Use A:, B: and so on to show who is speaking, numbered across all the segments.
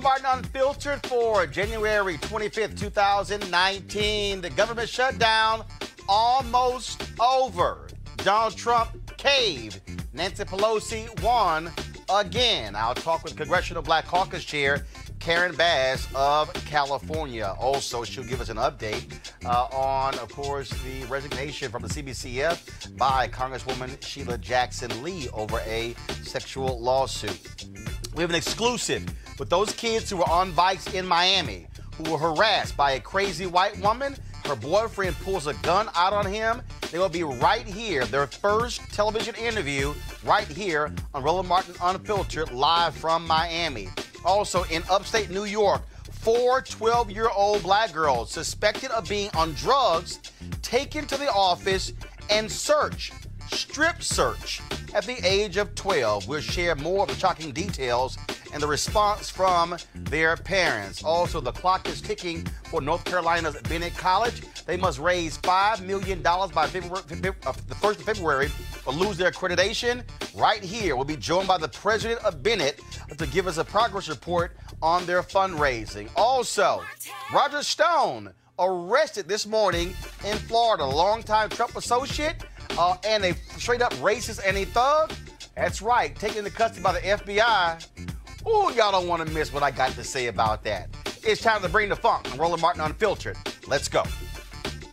A: Martin Unfiltered for January 25th, 2019. The government shutdown almost over. Donald Trump caved. Nancy Pelosi won again. I'll talk with Congressional Black Caucus Chair Karen Bass of California. Also, she'll give us an update on, of course, the resignation from the CBCF by Congresswoman Sheila Jackson Lee over a sexual lawsuit. We have an exclusive with those kids who were on bikes in Miami who were harassed by a crazy white woman. Her boyfriend pulls a gun out on him. They will be right here, their first television interview right here on Roland Martin Unfiltered, live from Miami. Also, in upstate New York, 4 12-year-old black girls suspected of being on drugs taken to the office and strip search at the age of 12. We'll share more of the shocking details and the response from their parents. Also, the clock is ticking for North Carolina's Bennett College. They must raise $5 million by the 1st of February or lose their accreditation. Right here, we'll be joined by the president of Bennett to give us a progress report on their fundraising. Also, Roger Stone arrested this morning in Florida, a longtime Trump associate and a straight-up racist and a thug. That's right, taken into custody by the FBI. Ooh, y'all don't want to miss what I got to say about that. It's time to bring the funk on Roland Martin Unfiltered. Let's go.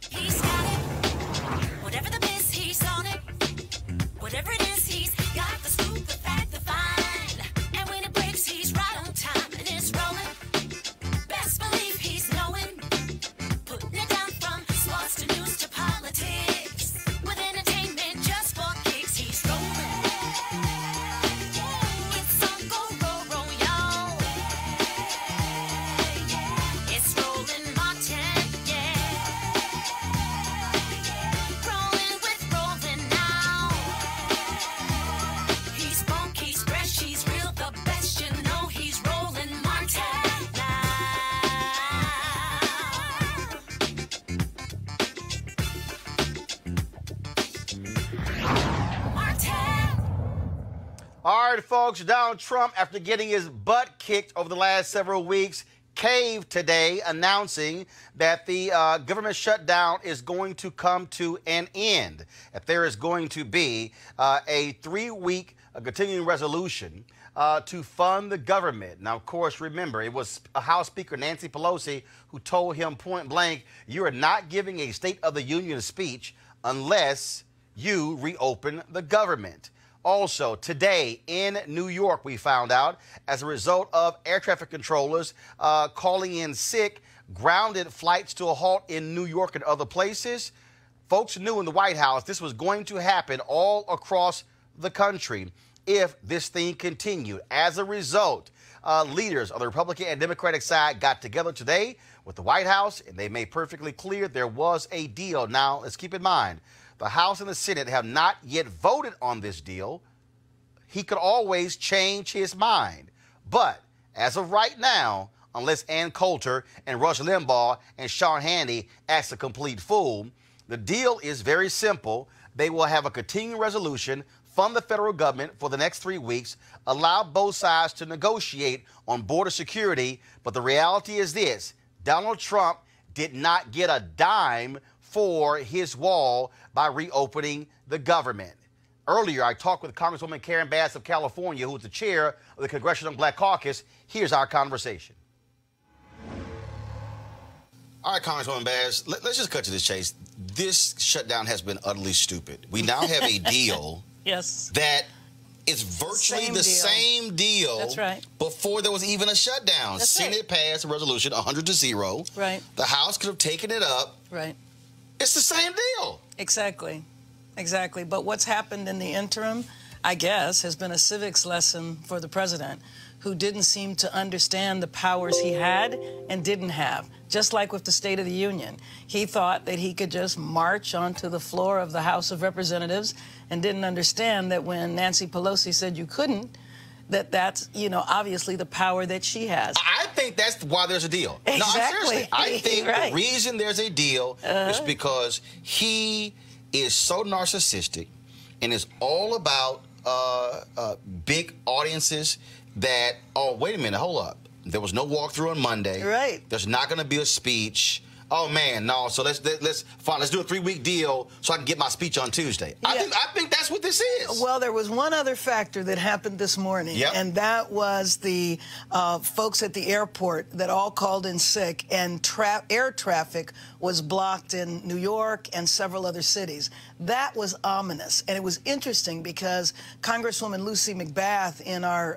B: He's got it. Whatever the miss, he's on it. Whatever it is, he's got the scoop, the fact, the find. And when it breaks, he's right on time and it's rolling. Best believe he's knowing. Putting it down from sports to news to politics. With entertainment just for kicks, he's rolling. It's on go, roll, y'all. It's Roland Martin, yeah. Rolling with Roland now. He's funk, he's fresh, he's real, the best, you know he's Roland Martin now. Martin.
A: All right, folks, Donald Trump, after getting his butt kicked over the last several weeks, caved today, announcing that the government shutdown is going to come to an end. That there is going to be a 3-week continuing resolution to fund the government. Now, of course, remember, it was House Speaker Nancy Pelosi who told him point blank, you are not giving a State of the Union speech unless you reopen the government. Also, today in New York, we found out, as a result of air traffic controllers calling in sick, grounded flights to a halt in New York and other places. Folks knew in the White House this was going to happen all across the country if this thing continued. As a result, leaders on the Republican and Democratic side got together today with the White House, and they made perfectly clear there was a deal. Now, let's keep in mind, the House and the Senate have not yet voted on this deal. He could always change his mind. But as of right now, unless Ann Coulter and Rush Limbaugh and Sean Hannity act a complete fool, the deal is very simple. They will have a continuing resolution, fund the federal government for the next 3 weeks, allow both sides to negotiate on border security. But the reality is this: Donald Trump did not get a dime for his wall by reopening the government. Earlier, I talked with Congresswoman Karen Bass of California, who is the chair of the Congressional Black Caucus. Here's our conversation. All right, Congresswoman Bass, let's just cut to the chase. This shutdown has been utterly stupid. We now have a deal
C: Yes.
A: that is virtually the same deal.
C: That's right.
A: Before there was even a shutdown.
C: That's
A: Senate passed a resolution 100-0.
C: Right.
A: The House could have taken it up.
C: Right.
A: It's the same deal.
C: Exactly. Exactly. But what's happened in the interim, I guess, has been a civics lesson for the president, who didn't seem to understand the powers he had and didn't have. Just like with the State of the Union. He thought that he could just march onto the floor of the House of Representatives and didn't understand that when Nancy Pelosi said you couldn't, that's, obviously the power that she has.
A: I think that's why there's a deal.
C: Exactly.
A: No, seriously. I think
C: Right.
A: the reason there's a deal is because he is so narcissistic and is all about big audiences that, oh, wait a minute, hold up. There was no walkthrough on Monday.
C: Right.
A: There's not going to be a speech. Oh man, no. So let's do a 3-week deal so I can get my speech on Tuesday.
C: Yeah.
A: I think that's what this is.
C: Well, there was one other factor that happened this morning, and that was the folks at the airport that all called in sick, and air traffic was blocked in New York and several other cities. That was ominous, and it was interesting because Congresswoman Lucy McBath in our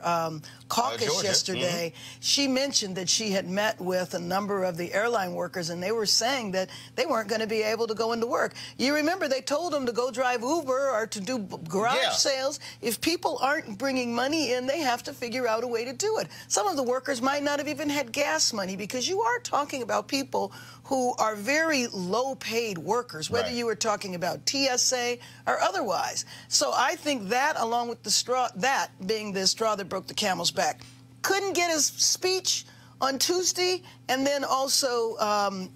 C: caucus yesterday, she mentioned that she had met with a number of the airline workers, and they were saying that they weren't going to be able to go into work. You remember they told them to go drive Uber or to do garage sales. If people aren't bringing money in, they have to figure out a way to do it. Some of the workers might not have even had gas money, because you are talking about people who are very low-paid workers, whether you were talking about TSA or otherwise. So I think that, along with the straw, that being the straw that broke the camel's back, couldn't get his speech on Tuesday, and then also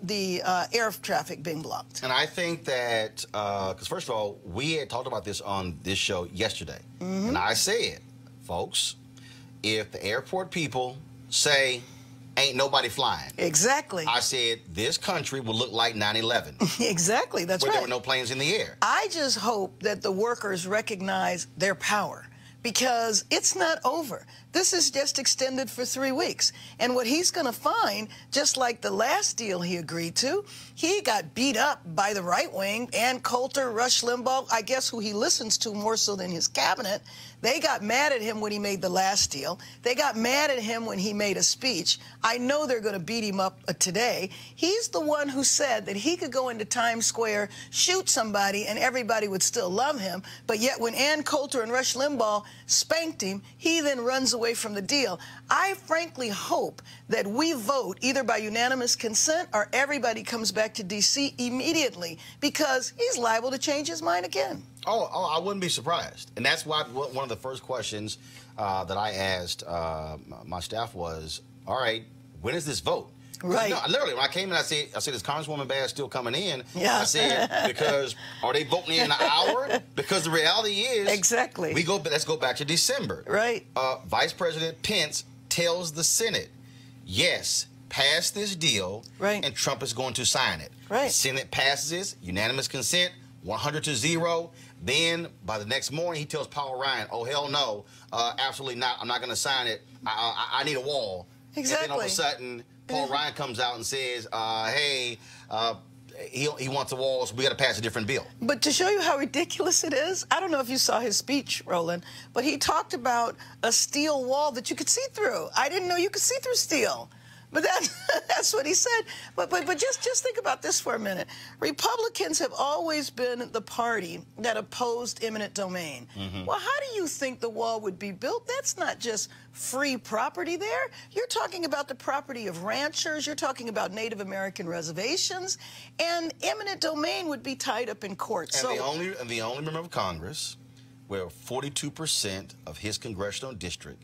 C: the air traffic being blocked.
A: And I think that, because first of all, we had talked about this on this show yesterday, and I said, folks, if the airport people say, ain't nobody flying.
C: Exactly.
A: I said, this country will look like 9/11.
C: Exactly, that's
A: where
C: right.
A: there were no planes in the air.
C: I just hope that the workers recognize their power, because it's not over. This is just extended for 3 weeks. And what he's going to find, just like the last deal he agreed to, he got beat up by the right wing, Ann Coulter, Rush Limbaugh, I guess who he listens to more so than his cabinet. They got mad at him when he made the last deal. They got mad at him when he made a speech. I know they're going to beat him up today. He's the one who said that he could go into Times Square, shoot somebody, and everybody would still love him. But yet when Ann Coulter and Rush Limbaugh spanked him, he then runs away from the deal. I frankly hope that we vote either by unanimous consent or everybody comes back to D.C. immediately, because he's liable to change his mind again.
A: Oh, I wouldn't be surprised. And that's why one of the first questions that I asked my staff was, all right, when is this vote?
C: Right.
A: No, literally, when I came in, I said, is Congresswoman Bass still coming in?
C: Yeah.
A: I said, because are they voting in an hour? Because the reality is,
C: exactly.
A: Let's go back to December.
C: Right.
A: Vice President Pence tells the Senate, yes, pass this deal, and Trump is going to sign it.
C: Right.
A: The Senate passes it, unanimous consent, 100-0. Then by the next morning, he tells Paul Ryan, oh, hell no, absolutely not. I'm not going to sign it. I need a wall.
C: Exactly.
A: And then all of a sudden, Paul Ryan comes out and says, hey, he wants a wall, so we got to pass a different bill.
C: But to show you how ridiculous it is, I don't know if you saw his speech, Roland, but he talked about a steel wall that you could see through. I didn't know you could see through steel. But that's what he said. But just think about this for a minute. Republicans have always been the party that opposed eminent domain. Well, how do you think the wall would be built? That's not just free property there. You're talking about the property of ranchers. You're talking about Native American reservations. And eminent domain would be tied up in court.
A: And the only member of Congress where 42% of his congressional district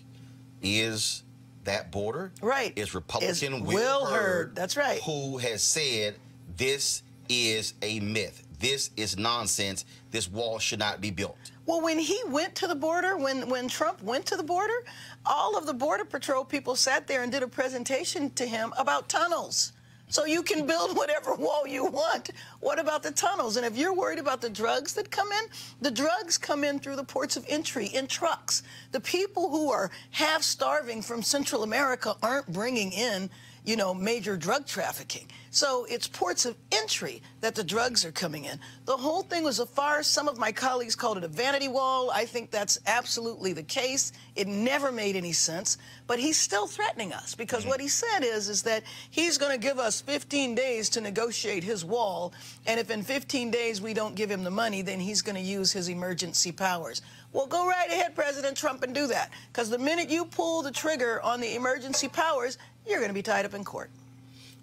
A: is that border is Republican Will Hurd.
C: That's right.
A: Who has said this is a myth. This is nonsense. This wall should not be built.
C: Well, when he went to the border, when Trump went to the border, all of the Border Patrol people sat there and did a presentation to him about tunnels. So you can build whatever wall you want. What about the tunnels? And if you're worried about the drugs that come in, the drugs come in through the ports of entry in trucks. The people who are half starving from Central America aren't bringing in, you know, major drug trafficking. So it's ports of entry that the drugs are coming in. The whole thing was a farce. Some of my colleagues called it a vanity wall. I think that's absolutely the case. It never made any sense. But he's still threatening us, because what he said is that he's going to give us 15 days to negotiate his wall, and if in 15 days we don't give him the money, then he's going to use his emergency powers. Well, go right ahead, President Trump, and do that, because the minute you pull the trigger on the emergency powers, you're going to be tied up in court.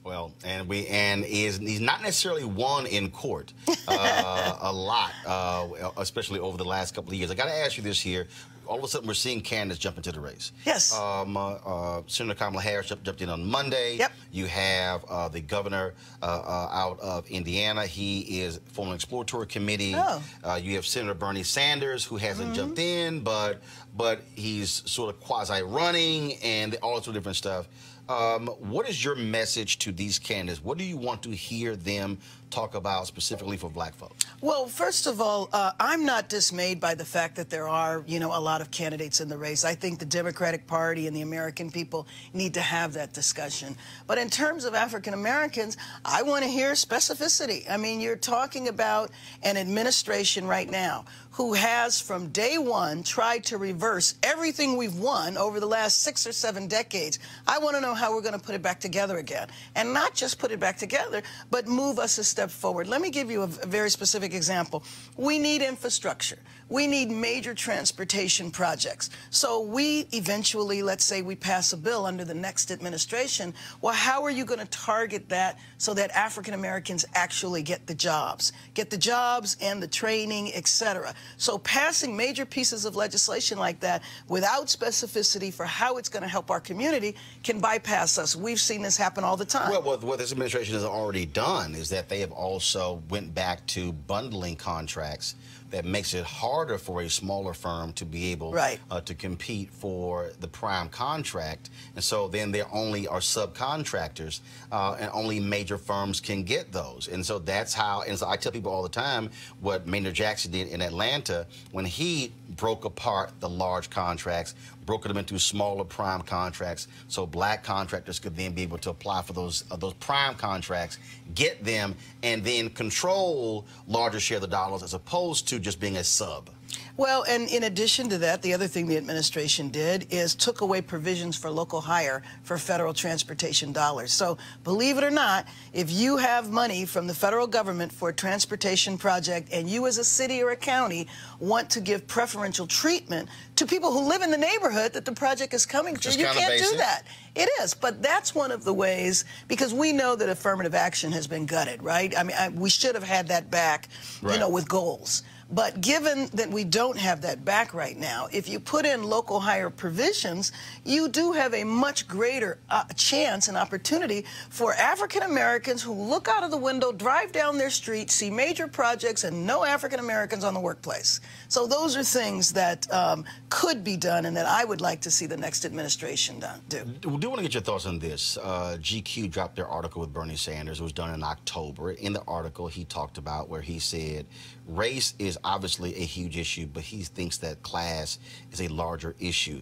A: Well, he's not necessarily won in court a lot, especially over the last couple of years. I got to ask you this here. All of a sudden, we're seeing candidates jump into the race.
C: Yes.
A: Senator Kamala Harris jumped in on Monday.
C: Yep.
A: You have the governor out of Indiana. He is forming an exploratory committee.
C: Oh.
A: You have Senator Bernie Sanders, who hasn't jumped in, but he's sort of quasi-running and all sorts of different stuff. What is your message to these candidates? What do you want to hear them talk about specifically for black folks?
C: Well, first of all, I'm not dismayed by the fact that there are, a lot of candidates in the race. I think the Democratic Party and the American people need to have that discussion. But in terms of African Americans, I want to hear specificity. I mean, you're talking about an administration right now who has from day one tried to reverse everything we've won over the last 6 or 7 decades. I want to know how we're going to put it back together again. And not just put it back together, but move us a step forward. Let me give you a very specific example. We need infrastructure. We need major transportation projects. So we eventually, let's say we pass a bill under the next administration. Well, how are you going to target that so that African Americans actually get the jobs and the training, etc.? So passing major pieces of legislation like that without specificity for how it's going to help our community can bypass us. We've seen this happen all the time.
A: Well, what this administration has already done is that they have also went back to bundling contracts that makes it harder for a smaller firm to be able to compete for the prime contract. And so then there only are subcontractors and only major firms can get those. And so that's how, and so I tell people all the time what Maynard Jackson did in Atlanta when he broke apart the large contracts, broke them into smaller prime contracts so black contractors could then be able to apply for those prime contracts, get them, and then control larger share of the dollars as opposed to just being a sub.
C: Well, and in addition to that, the other thing the administration did is took away provisions for local hire for federal transportation dollars. So believe it or not, if you have money from the federal government for a transportation project and you as a city or a county want to give preferential treatment to people who live in the neighborhood that the project is coming to, you can't do that. It is, but that's one of the ways, because we know that affirmative action has been gutted, right? I mean, we should have had that back, with goals. But given that we don't have that back right now, if you put in local hire provisions, you do have a much greater chance and opportunity for African Americans who look out of the window, drive down their street, see major projects, and no African Americans on the workplace. So those are things that could be done and that I would like to see the next administration do.
A: We do want to get your thoughts on this. GQ dropped their article with Bernie Sanders. It was done in October. In the article, he talked about where he said race is obviously a huge issue, but he thinks that class is a larger issue.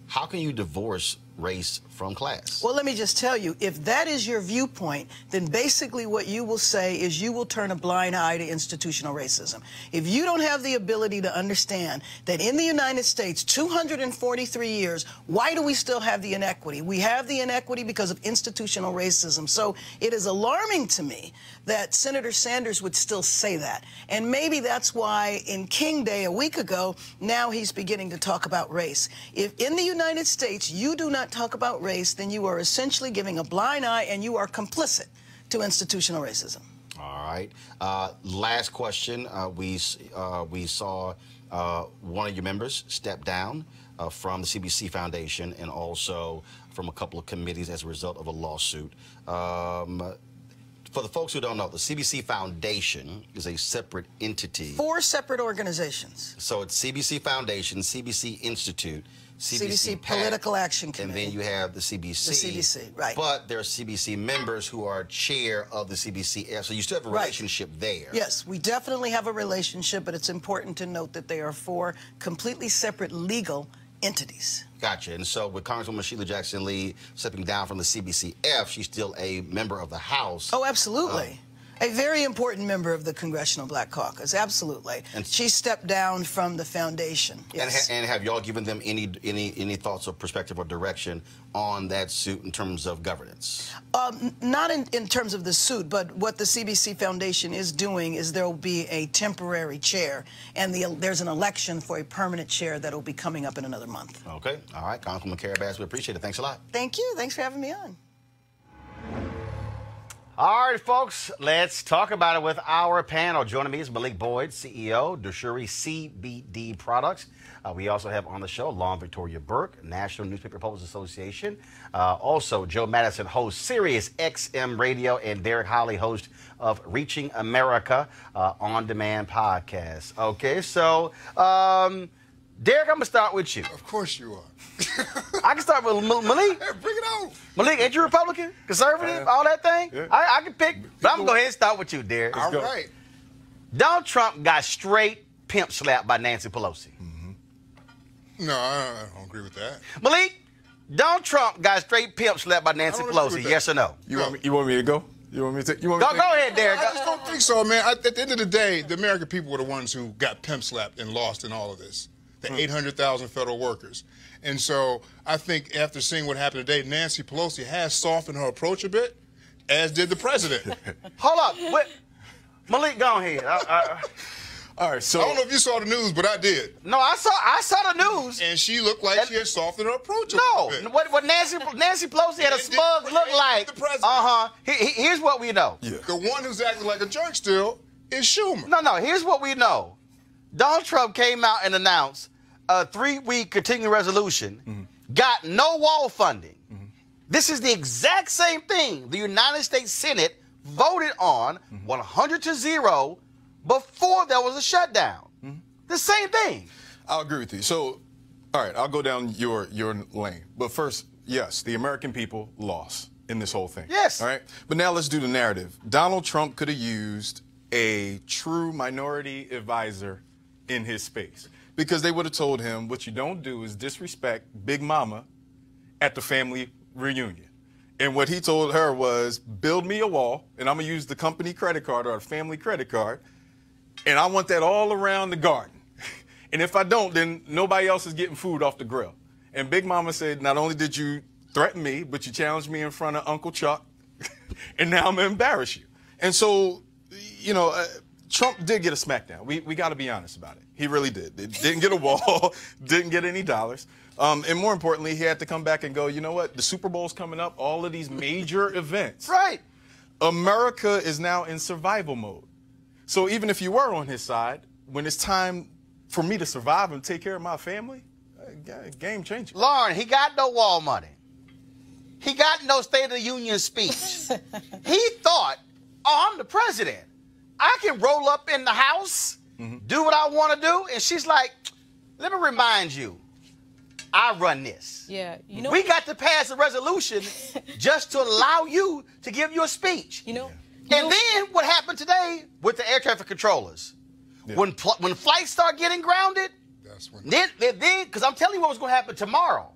A: How can you divorce race from class?
C: Well, let me just tell you, if that is your viewpoint, then basically what you will say is you will turn a blind eye to institutional racism. If you don't have the ability to understand that in the United States, 243 years, why do we still have the inequity? We have the inequity because of institutional racism. So it is alarming to me that Senator Sanders would still say that. And maybe that's why in King Day a week ago, now he's beginning to talk about race. If in the United States you do not talk about race, then you are essentially giving a blind eye and you are complicit to institutional racism.
A: All right. Last question. We saw one of your members step down from the CBC Foundation and also from a couple of committees as a result of a lawsuit. For the folks who don't know, the CBC Foundation is a separate entity.
C: 4 separate organizations.
A: So it's CBC Foundation, CBC Institute, CBC
C: Political Action Committee.
A: And then you have the CBC.
C: The CBC, right.
A: But there are CBC members who are chair of the CBC. So you still have a relationship there.
C: Yes, we definitely have a relationship, but it's important to note that they are 4 completely separate legal entities.
A: Gotcha. And so with Congresswoman Sheila Jackson Lee stepping down from the CBCF, she's still a member of the House.
C: Oh, absolutely. A very important member of the Congressional Black Caucus, absolutely. And she stepped down from the foundation. Yes.
A: And have y'all given them any thoughts or perspective or direction on that suit in terms of governance?
C: Not in terms of the suit, but what the CBC Foundation is doing is there will be a temporary chair, and there's an election for a permanent chair that will be coming up in another month.
A: Okay. All right. Congresswoman Carabas, we appreciate it. Thanks a lot.
C: Thank you. Thanks for having me on.
A: All right, folks, let's talk about it with our panel. Joining me is Malik Boyd, CEO, Dushuri CBD Products. We also have on the show Lauren Victoria Burke, National Newspaper Publishers Association. Also, Joe Madison, host Sirius XM Radio, and Derek Holly, host of Reaching America on-demand podcast. Okay, so Derek, I'm going to start with you.
D: Of course you are.
A: I can start with Malik.
D: Hey, bring it on.
A: Malik, ain't you Republican, conservative, all that thing?
D: Yeah.
A: I can pick, but I'm going to go ahead and start with you, Derek.
D: All right.
A: Donald Trump got straight pimp slapped by Nancy Pelosi.
D: No, I don't agree with that.
A: Malik, Donald Trump got straight pimp slapped by Nancy
D: I don't agree
A: Pelosi,
D: with that.
A: yes or no?
E: You want me to go? You want me to? You want me
A: Go
E: to
A: ahead, Derek.
D: I just don't think so, man. At the end of the day, the American people were the ones who got pimp slapped and lost in all of this. The 800,000 federal workers. And so I think after seeing what happened today, Nancy Pelosi has softened her approach a bit, as did the president.
A: Hold up. Malik, go ahead.
E: All right, so
D: I don't know if you saw the news, but I did.
A: No, I saw the news.
D: And she looked like she had softened her approach a
A: No,
D: little bit.
A: what Nancy Pelosi had a
D: And
A: smug
D: did-
A: look
D: and
A: like.
D: the president.
A: Here's what we know.
E: yeah.
D: The one who's acting like a jerk still is Schumer.
A: No, here's what we know. Donald Trump came out and announced a 3-week continuing resolution, got no wall funding. This is the exact same thing the United States Senate voted on 100-0 before there was a shutdown. The same thing.
E: I'll agree with you. So, all right, I'll go down your lane. But first, yes, the American people lost in this whole thing.
A: Yes.
E: All right. But now let's do the narrative. Donald Trump could have used a true minority advisor in his space, because they would have told him, what you don't do is disrespect Big Mama at the family reunion. And what he told her was, build me a wall, and I'm going to use the company credit card or a family credit card, and I want that all around the garden. And if I don't, then nobody else is getting food off the grill. And Big Mama said, not only did you threaten me, but you challenged me in front of Uncle Chuck, and now I'm going to embarrass you. And so, you know, Trump did get a smackdown. We got to be honest about it. He really did. Didn't get a wall, didn't get any dollars. And more importantly, he had to come back and go, you know what? The Super Bowl's coming up, all of these major events.
A: Right.
E: America is now in survival mode. So even if you were on his side, when it's time for me to survive and take care of my family, game changing.
A: Lauren, he got no wall money. He got no State of the Union speech. He thought, oh, I'm the president. I can roll up in the House, do what I want to do. And she's like, let me remind you, I run this.
C: Yeah, you know.
A: We got to pass a resolution just to allow you to give your speech.
C: You know.
A: And then what happened today with the air traffic controllers?
E: Yeah.
A: When flights start getting grounded,
D: That's when.
A: then, because I'm telling you what was going to happen tomorrow.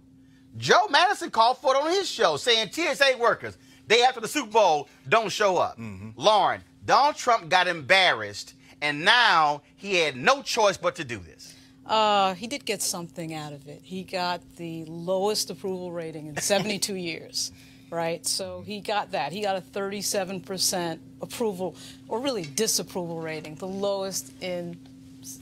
A: Joe Madison called for it on his show, saying TSA workers, day after the Super Bowl, don't show up. Lauren, Donald Trump got embarrassed, and now he had no choice but to do this.
F: He did get something out of it. He got the lowest approval rating in 72 years, right? So he got that. He got a 37% approval, or really disapproval rating, the lowest in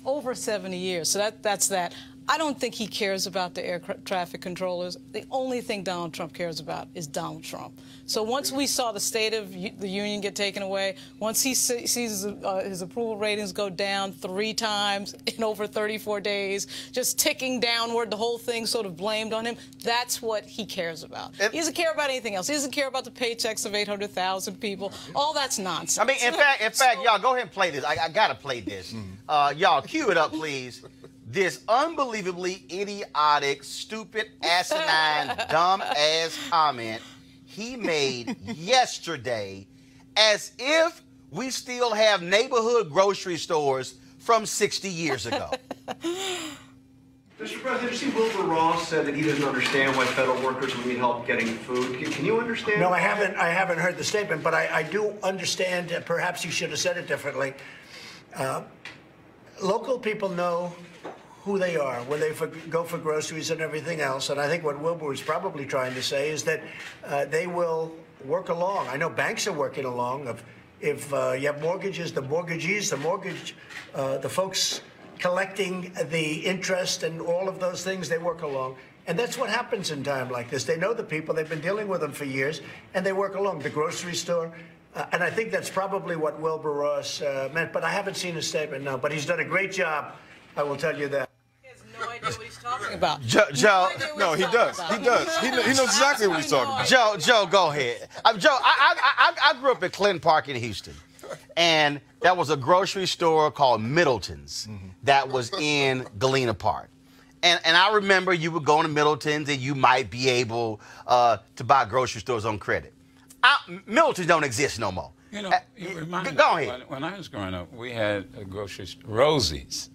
F: over 70 years. So that's that. I don't think he cares about the air traffic controllers. The only thing Donald Trump cares about is Donald Trump. So once we saw the State of the Union get taken away, once he sees his approval ratings go down 3 times in over 34 days, just ticking downward, the whole thing sort of blamed on him, that's what he cares about. He doesn't care about anything else. He doesn't care about the paychecks of 800,000 people. All that's nonsense.
A: I mean, in fact, y'all, go ahead and play this. I got to play this. Y'all, cue it up, please. This unbelievably idiotic, stupid, asinine, dumb-ass comment he made yesterday, as if we still have neighborhood grocery stores from 60 years ago.
G: Mr. President, you see Wilbur Ross said that he doesn't understand why federal workers would need help getting food. Can you understand?
H: No, I haven't heard the statement, but I do understand. Perhaps you should have said it differently. Local people know who they are when they go for groceries and everything else. And I think what Wilbur was probably trying to say is that they will work along. I know banks are working along. If you have mortgages, the mortgagees, the folks collecting the interest and all of those things, they work along. And that's what happens in time like this. They know the people. They've been dealing with them for years, and they work along. The grocery store, And I think that's probably what Wilbur Ross meant, but I haven't seen his statement, no. But he's done a great job, I will tell you that.
F: He has no idea what he's talking about.
A: Joe,
E: No, he does. He does. He knows exactly what he's talking about.
A: Joe, go ahead. Joe, I grew up in Clinton Park in Houston, and there was a grocery store called Middleton's that was in Galena Park. And I remember you would go into Middleton's and you might be able to buy grocery stores on credit. Middleton's don't exist no more.
I: You know, you remind me,
A: go ahead.
I: when I was growing up, we had a grocery store, Rosie's.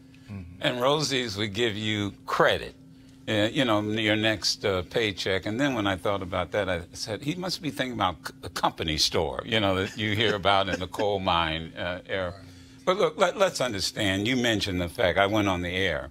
I: And Rosie's would give you credit, you know, your next paycheck. And then when I thought about that, I said, he must be thinking about a company store, you know, that you hear about in the coal mine era. But look, let's understand. You mentioned the fact I went on the air,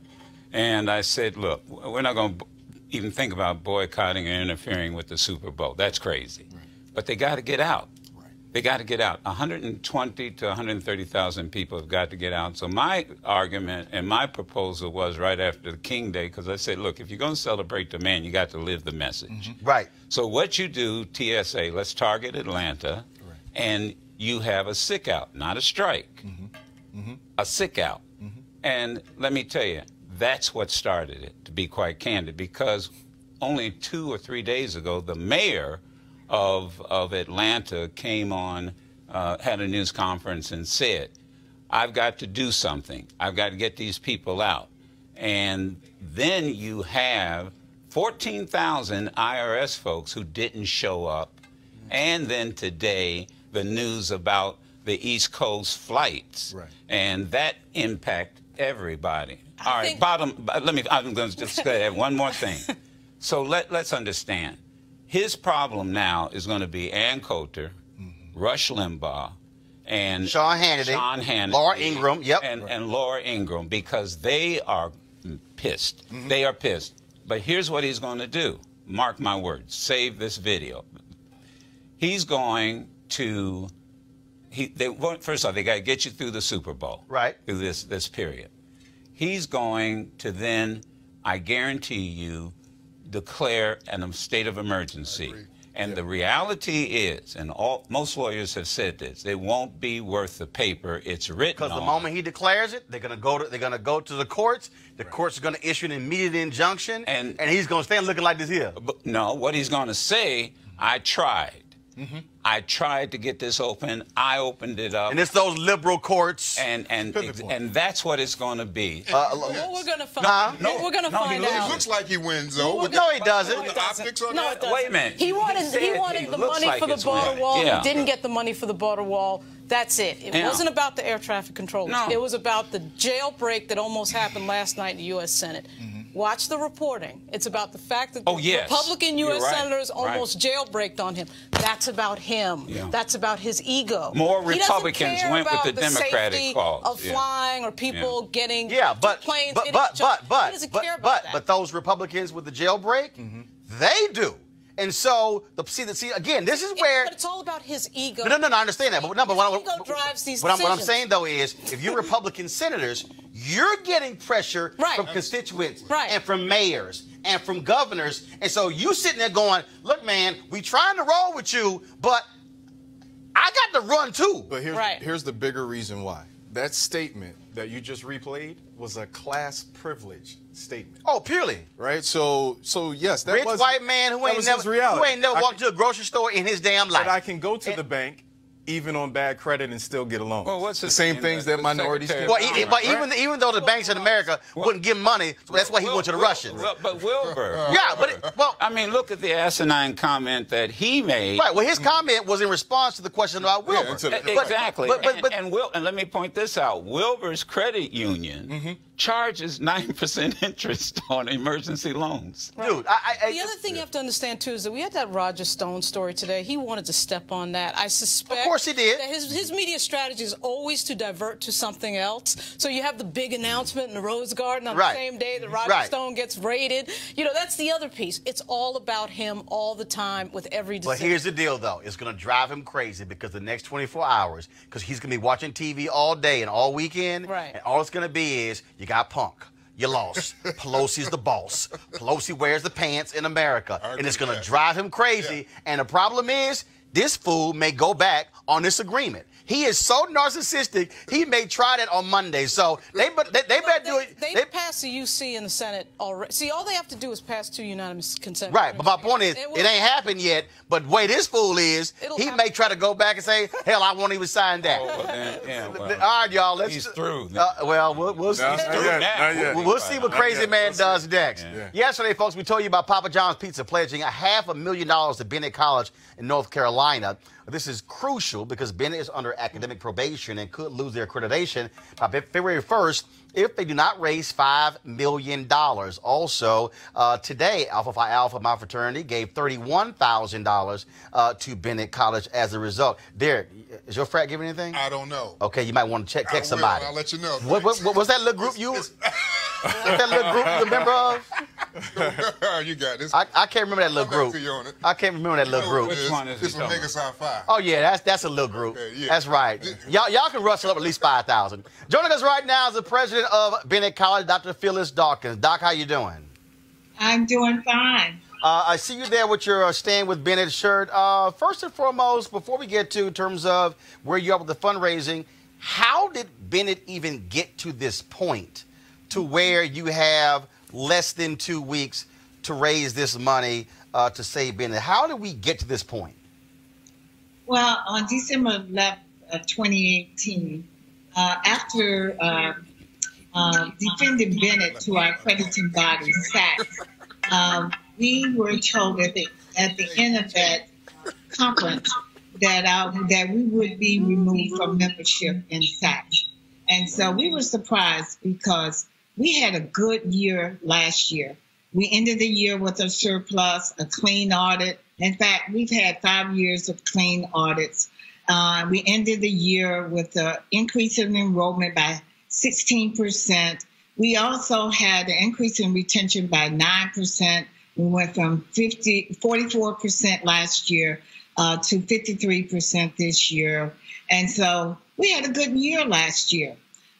I: and I said, look, we're not going to even think about boycotting or interfering with the Super Bowl. That's crazy. Right. But they got to get out. Right. They got to get out. 120 to 130,000 people have got to get out. So my argument and my proposal was right after the King Day, because I said, look, if you're going to celebrate the man, you got to live the message.
A: Right.
I: So what you do, TSA, let's target Atlanta, and you have a sick out, not a strike, a sick out. And let me tell you, that's what started it, to be quite candid, because only 2 or 3 days ago, the mayor of Atlanta came on, had a news conference and said, I've got to do something. I've got to get these people out. And then you have 14,000 IRS folks who didn't show up. And then today, the news about the East Coast flights. Right. And that impacted everybody. All right, I'm going to just add one more thing. So let's understand. His problem now is going to be Ann Coulter, Rush Limbaugh, and
A: Sean Hannity, Laura Ingraham,
I: and Laura Ingraham, because they are pissed. They are pissed. But here's what he's going to do. Mark my words. Save this video. He's going to. First off, they got to get you through the Super Bowl. Right. Through this period. He's going to then, I guarantee you, declare a state of emergency. And the reality is, and most lawyers have said this, they won't be worth the paper it's written on.
A: Because the moment he declares it, they're going to go to the courts. The courts are going to issue an immediate injunction, and he's going to stand looking like this here.
I: But no, what he's going to say, I tried. I tried to get this open. I opened it up.
A: And it's those liberal courts.
I: And that's what it's going to be.
F: What we're going to find, we're going to find out.
D: He looks like he wins, though.
A: No, he doesn't.
F: No, it doesn't.
I: Wait a minute.
F: He wanted the money for the border wall.
I: Yeah.
F: He didn't get the money for the border wall. That's it. It wasn't about the air traffic controllers.
I: No.
F: It was about the jailbreak that almost happened last night in the U.S. Senate. Watch the reporting. It's about the fact that Republican U.S. senators almost jailbreaked on him. That's about him. Yeah. That's about his ego.
I: More Republicans went with the Democratic cause
F: of flying or people getting planes.
A: But those Republicans with the jailbreak, they do. And so, see, again, this is where...
F: But it's all about his ego.
A: No, I understand that. But
F: his ego drives these decisions.
A: What I'm saying, though, is if you're Republican senators, you're getting pressure from constituents and from mayors and from governors. And so you sitting there going, look, man, we trying to roll with you, but I got to run, too.
E: But here's the bigger reason why. That statement that you just replayed was a class privilege statement.
A: Oh, purely.
E: Right? So yes, that
A: was...
E: Rich
A: white man who ain't never walked to a grocery store in his damn life.
E: But I can go to the bank, even on bad credit, and still get a loan. Well, what's the same things that minorities can.
A: Well, even though the banks in America wouldn't give money, so that's why he went to the Russians.
I: But Wilbur.
A: I
I: mean, look at the asinine comment that he made.
A: Right. Well, his comment was in response to the question about Wilbur.
I: Exactly. And let me point this out. Wilbur's credit union charges 9% interest on emergency loans.
F: Right. Dude, the other thing you have to understand, too, is that we had that Roger Stone story today. He wanted to step on that. I suspect...
A: Of course he did.
F: That his media strategy is always to divert to something else. So you have the big announcement in the Rose Garden on the same day that Roger Stone gets raided. You know, that's the other piece. It's all about him all the time with every decision.
A: But here's the deal, though. It's going to drive him crazy because the next 24 hours, because he's going to be watching TV all day and all weekend, and all it's going to be is, you got Punk. You lost. Pelosi's the boss. Pelosi wears the pants in America. And it's going to drive him crazy. And the problem is, this fool may go back on this agreement. He is so narcissistic, he may try that on Monday. So they better do it.
F: They passed the UC in the Senate already. See, all they have to do is pass 2 unanimous consent.
A: Right, but my point is, it ain't happened yet. But the way this fool is, he may try to go back and say, hell, I won't even sign that.
I: Oh, well, then, yeah, well,
A: all right, y'all.
I: he's through.
A: We'll see. We'll see what Crazy Man does next.
E: Yeah.
A: Yesterday, folks, we told you about Papa John's Pizza pledging $500,000 to Bennett College in North Carolina. This is crucial because Bennett is under academic probation and could lose their accreditation by February 1st if they do not raise $5 million. Also, today, Alpha Phi Alpha, my fraternity, gave $31,000 to Bennett College as a result. Derek, is your frat giving anything?
D: I don't know.
A: Okay, you might want to text somebody.
D: I'll let you know.
A: What was that little group you were? That little group you a member of?
D: You got this.
A: I can't remember that little group. I can't remember that little group.
I: Which one is
D: this? Will make us our 5.
A: Oh yeah, that's a little group.
D: Okay, yeah.
A: That's right. Y'all can rustle up at least 5,000. Joining us right now is the president of Bennett College, Dr. Phyllis Dawkins. Doc, how you doing?
J: I'm doing fine.
A: I see you there with your Stand with Bennett shirt. First and foremost, before we get to in terms of where you are with the fundraising, how did Bennett even get to this point to where you have less than 2 weeks to raise this money to save Bennett? How did we get to this point?
J: Well, on December 11th of 2018, after defending Bennett to our accrediting body, SACS, we were told at the end of that conference that we would be removed from membership in SACS. And so we were surprised because we had a good year last year. We ended the year with a surplus, a clean audit. In fact, we've had 5 years of clean audits. We ended the year with an increase in enrollment by 16%. We also had an increase in retention by 9%. We went from 44% last year to 53% this year. And so we had a good year last year.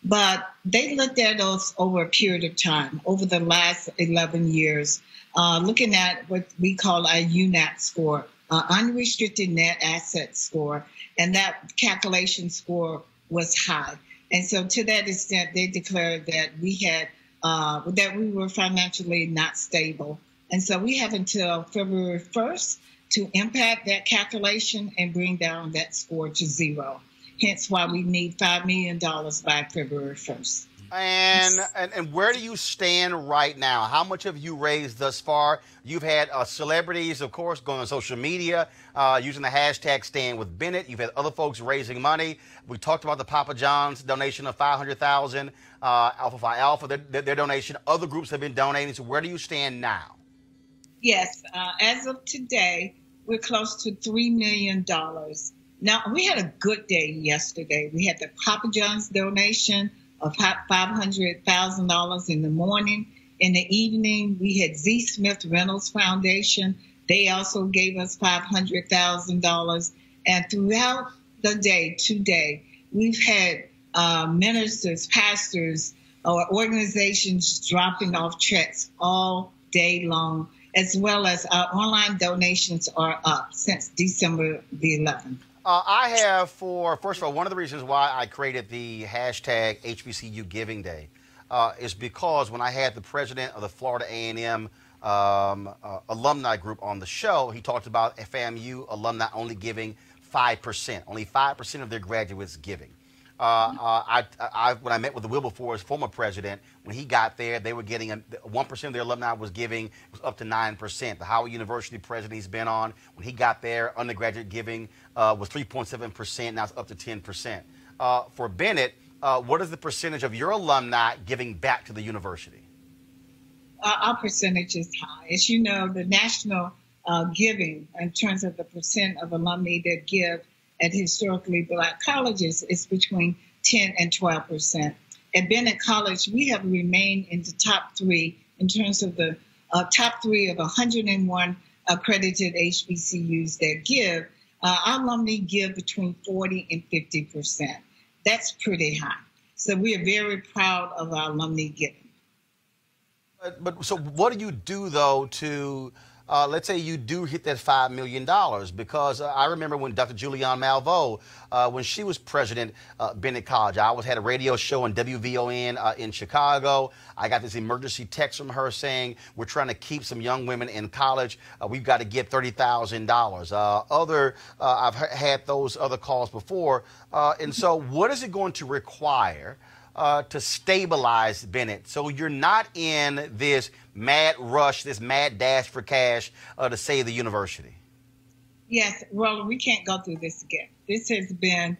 J: But they looked at us over a period of time, over the last 11 years, looking at what we call our UNAP score, unrestricted net asset score, and that calculation score was high. And so to that extent, they declared that that we were financially not stable. And so we have until February 1st to impact that calculation and bring down that score to 0. Hence why we need $5 million by February 1st.
A: And where do you stand right now? How much have you raised thus far? You've had celebrities, of course, going on social media, using the hashtag Stand with Bennett. You've had other folks raising money. We talked about the Papa John's donation of $500,000, Alpha Phi Alpha, their donation. Other groups have been donating. So where do you stand now?
J: Yes, as of today, we're close to $3 million. Now, we had a good day yesterday. We had the Papa John's donation of $500,000 in the morning. In the evening, we had Z. Smith Reynolds Foundation. They also gave us $500,000. And throughout the day, today, we've had ministers, pastors, or organizations dropping off checks all day long, as well as our online donations are up since December the 11th.
A: I have first of all, one of the reasons why I created the hashtag HBCU Giving Day is because when I had the president of the Florida A&M alumni group on the show, he talked about FAMU alumni only giving 5%, only 5% of their graduates giving. When I met with the Wilberforce former president, when he got there, they were getting 1% of their alumni was giving, was up to 9%. The Howard University president he's been on, when he got there, undergraduate giving was 3.7%. Now it's up to 10%. For Bennett, what is the percentage of your alumni giving back to the university?
J: Our percentage is high. As you know, the national giving in terms of the percent of alumni that give at historically black colleges is between 10 and 12%. At Bennett College, we have remained in the top 3 in terms of the top 3 of 101 accredited HBCUs that give. Our alumni give between 40 and 50%. That's pretty high. So we are very proud of our alumni giving.
A: But so what do you do, though, to let's say you do hit that $5 million, because I remember when Dr. Julianne Malveaux, when she was president Bennett College, I had a radio show on WVON in Chicago. I got this emergency text from her saying, we're trying to keep some young women in college. We've got to get $30,000. I've had those other calls before. And so what is it going to require to stabilize Bennett, so you're not in this mad rush, this mad dash for cash to save the university?
J: Yes, Roland, we can't go through this again. This has been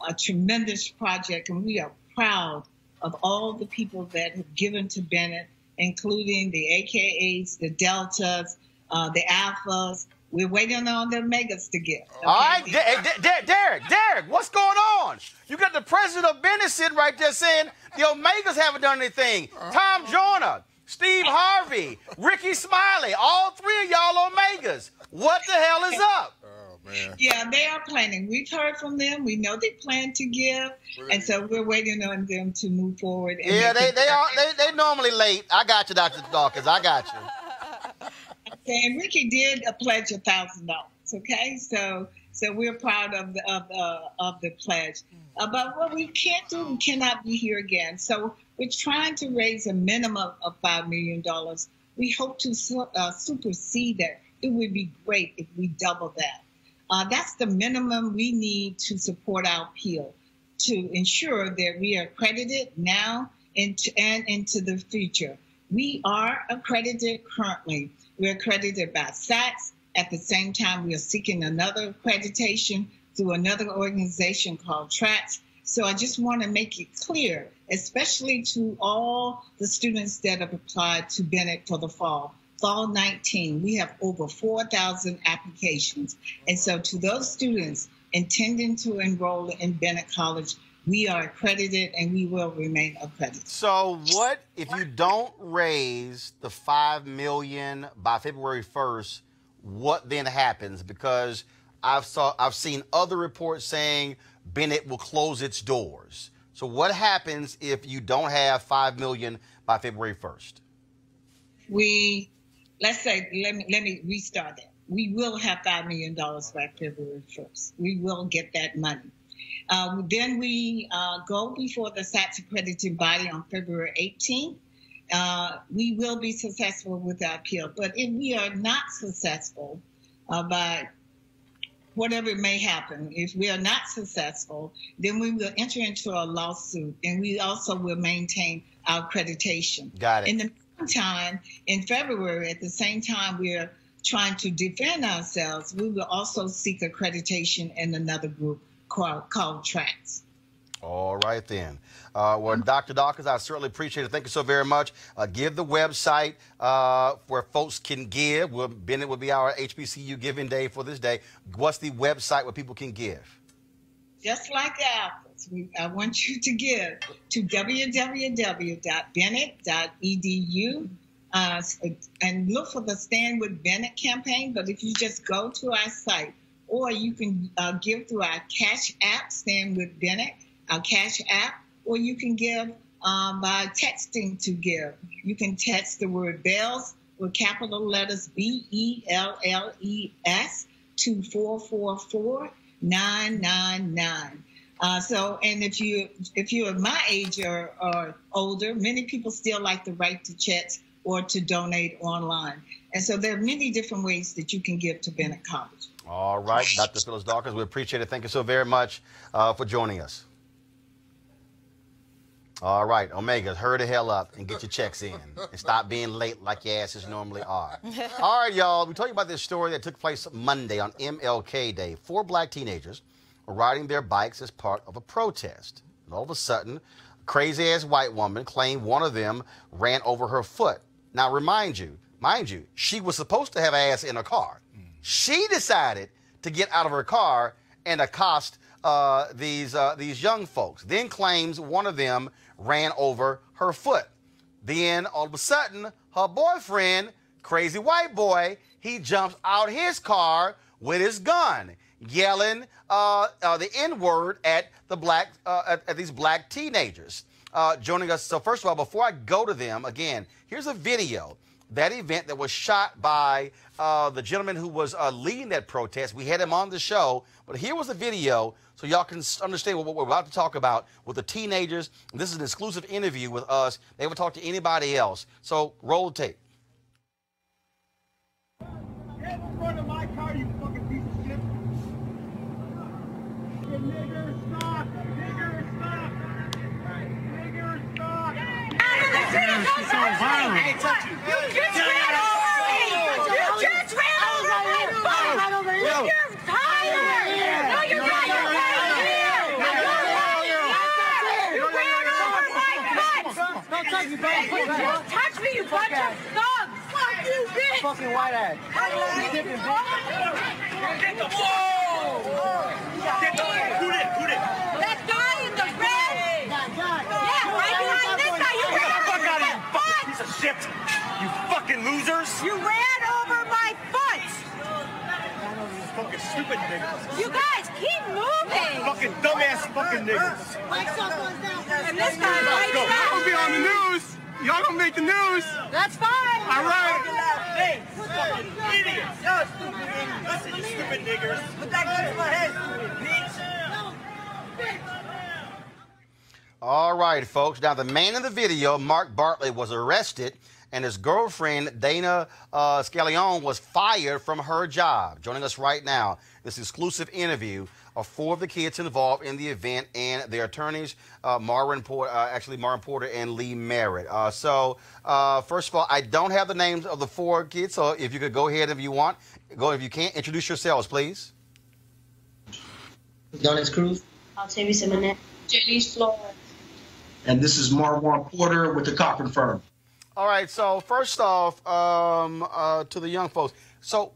J: a tremendous project, and we are proud of all the people that have given to Bennett, including the AKAs, the Deltas, the Alphas. We're waiting on the Omegas to give. Okay?
A: All right, Derek, what's going on? You got the president of Bennett sitting right there saying the Omegas haven't done anything. Tom Joyner, Steve Harvey, Ricky Smiley, all three of y'all Omegas. What the hell is up?
D: Oh, man.
J: Yeah, they are planning. We've heard from them. We know they plan to give, and so we're waiting on them to move forward. And
A: yeah, they normally late. I got you, Dr. Dawkins. I got you.
J: And Ricky did pledge $1,000. Okay, so we're proud of the pledge. But what we can't do, we cannot be here again. So we're trying to raise a minimum of $5 million. We hope to supersede that. It would be great if we double that. That's the minimum we need to support our appeal, to ensure that we are accredited now and into the future. We are accredited currently. We're accredited by SACS. At the same time, we are seeking another accreditation through another organization called TRACS. So I just want to make it clear, especially to all the students that have applied to Bennett for the fall 19, we have over 4,000 applications. And so to those students intending to enroll in Bennett College, we are accredited and we will remain accredited.
A: So what if you don't raise the $5 million by February 1st? What then happens? Because I've seen other reports saying Bennett will close its doors. So what happens if you don't have $5 million by February 1st?
J: Let's say, let me restart that. We will have $5 million by February 1st. We will get that money. Then we go before the SACS accrediting body on February 18th. We will be successful with our appeal. But if we are not successful by whatever may happen, if we are not successful, then we will enter into a lawsuit, and we also will maintain our accreditation.
A: Got it.
J: In the meantime, in February, at the same time we're trying to defend ourselves, we will also seek accreditation in another group called TRACS.
A: All right, then. Well, Dr. Dawkins, I certainly appreciate it. Thank you so very much. Give the website where folks can give. Bennett will be our HBCU giving day for this day. What's the website where people can give?
J: Just like ours, I want you to give to www.bennett.edu and look for the Stand With Bennett campaign. But if you just go to our site, or you can give through our Cash App, Stand With Bennett, our Cash App, or you can give by texting to give. You can text the word BELLS with capital letters BELLES to 444-999. And if you're my age or older, many people still like to write the checks or to donate online. And so there are many different ways that you can give to Bennett College.
A: All right, Dr. Phyllis Dawkins, we appreciate it. Thank you so very much for joining us. All right, Omega, hurry the hell up and get your checks in and stop being late like your asses normally are. All right, y'all, we told you about this story that took place Monday on MLK Day. 4 black teenagers were riding their bikes as part of a protest. And all of a sudden, a crazy-ass white woman claimed one of them ran over her foot. Now, mind you, she was supposed to have ass in her car. She decided to get out of her car and accost these young folks. Then claims one of them ran over her foot. Then all of a sudden, her boyfriend, crazy white boy, he jumps out his car with his gun, yelling the N-word at these black teenagers. Joining us. So first of all, before I go to them, again, here's a video that event that was shot by the gentleman who was leading that protest. We had him on the show, but here was the video so y'all can understand what we're about to talk about with the teenagers. And this is an exclusive interview with us. They haven't talked to anybody else. So roll the tape.
K: Get in front of my car, you fucking piece of shit. Nigger, stop! Nigger, stop! Nigger, stop!
B: She's so violent. You just ran over me! You just ran over me! You're tired! No, you're not! You're right here! You ran over my butt!
K: Don't touch me, bro.
B: You just touched me, you bunch of thugs! Fuck you, bitch!
K: Fucking white ass.
B: That guy in the red! Yeah, right behind this guy! You ran over my foot!
K: Piece of shit! You fucking losers!
B: You ran over my foot!
K: Fucking stupid niggas!
B: You guys, keep moving!
K: Fucking dumbass fucking niggas!
B: And this guy right
K: Go!
B: now!
K: I'll be on the news! Y'all gonna make the news!
B: That's fine!
K: All right! Hey, fucking idiots! Listen, you stupid niggers! Put that gun to my head, bitch!
A: All right, folks. Now, the man in the video, Mark Bartley, was arrested, and his girlfriend, Dana Scallion, was fired from her job. Joining us right now, this exclusive interview of 4 of the kids involved in the event and their attorneys, Marvin Porter and Lee Merritt. First of all, I don't have the names of the 4 kids, so if you could go ahead if you want. Go if you can't. Introduce yourselves, please.
L: Donis Cruz.
M: Octavius Eminent.
L: Janice Flores.
N: And this is Marwan Porter with the Cochran firm.
A: All right, so first off, to the young folks, so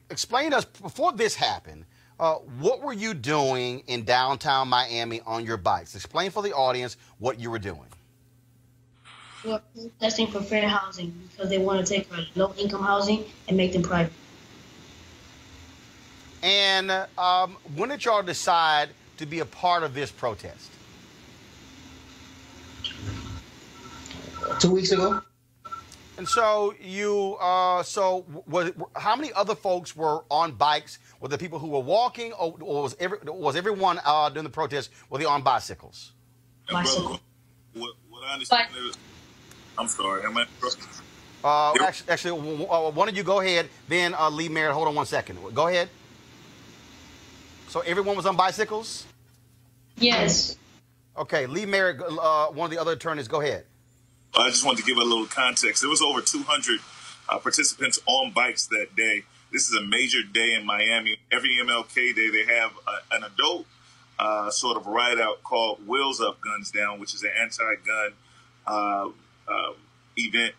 A: explain to us, before this happened, what were you doing in downtown Miami on your bikes? Explain for the audience what you were doing.
M: We were protesting for fair housing because they want to take our low-income housing and make them private.
A: And when did y'all decide to be a part of this protest?
L: 2 weeks ago.
A: And so you, how many other folks were on bikes? Were there people who were walking, or was everyone during the protest, were they on bicycles?
M: Bicycle.
O: What I understand is, I'm sorry, am I?
A: Actually, why don't you go ahead, then Lee Merritt, hold on 1 second. Go ahead. So everyone was on bicycles?
M: Yes.
A: Okay, Lee Merritt, one of the other attorneys, go ahead.
O: I just wanted to give a little context. There was over 200 participants on bikes that day. This is a major day in Miami. Every MLK day, they have an adult sort of ride out called Wheels Up, Guns Down, which is an anti-gun event.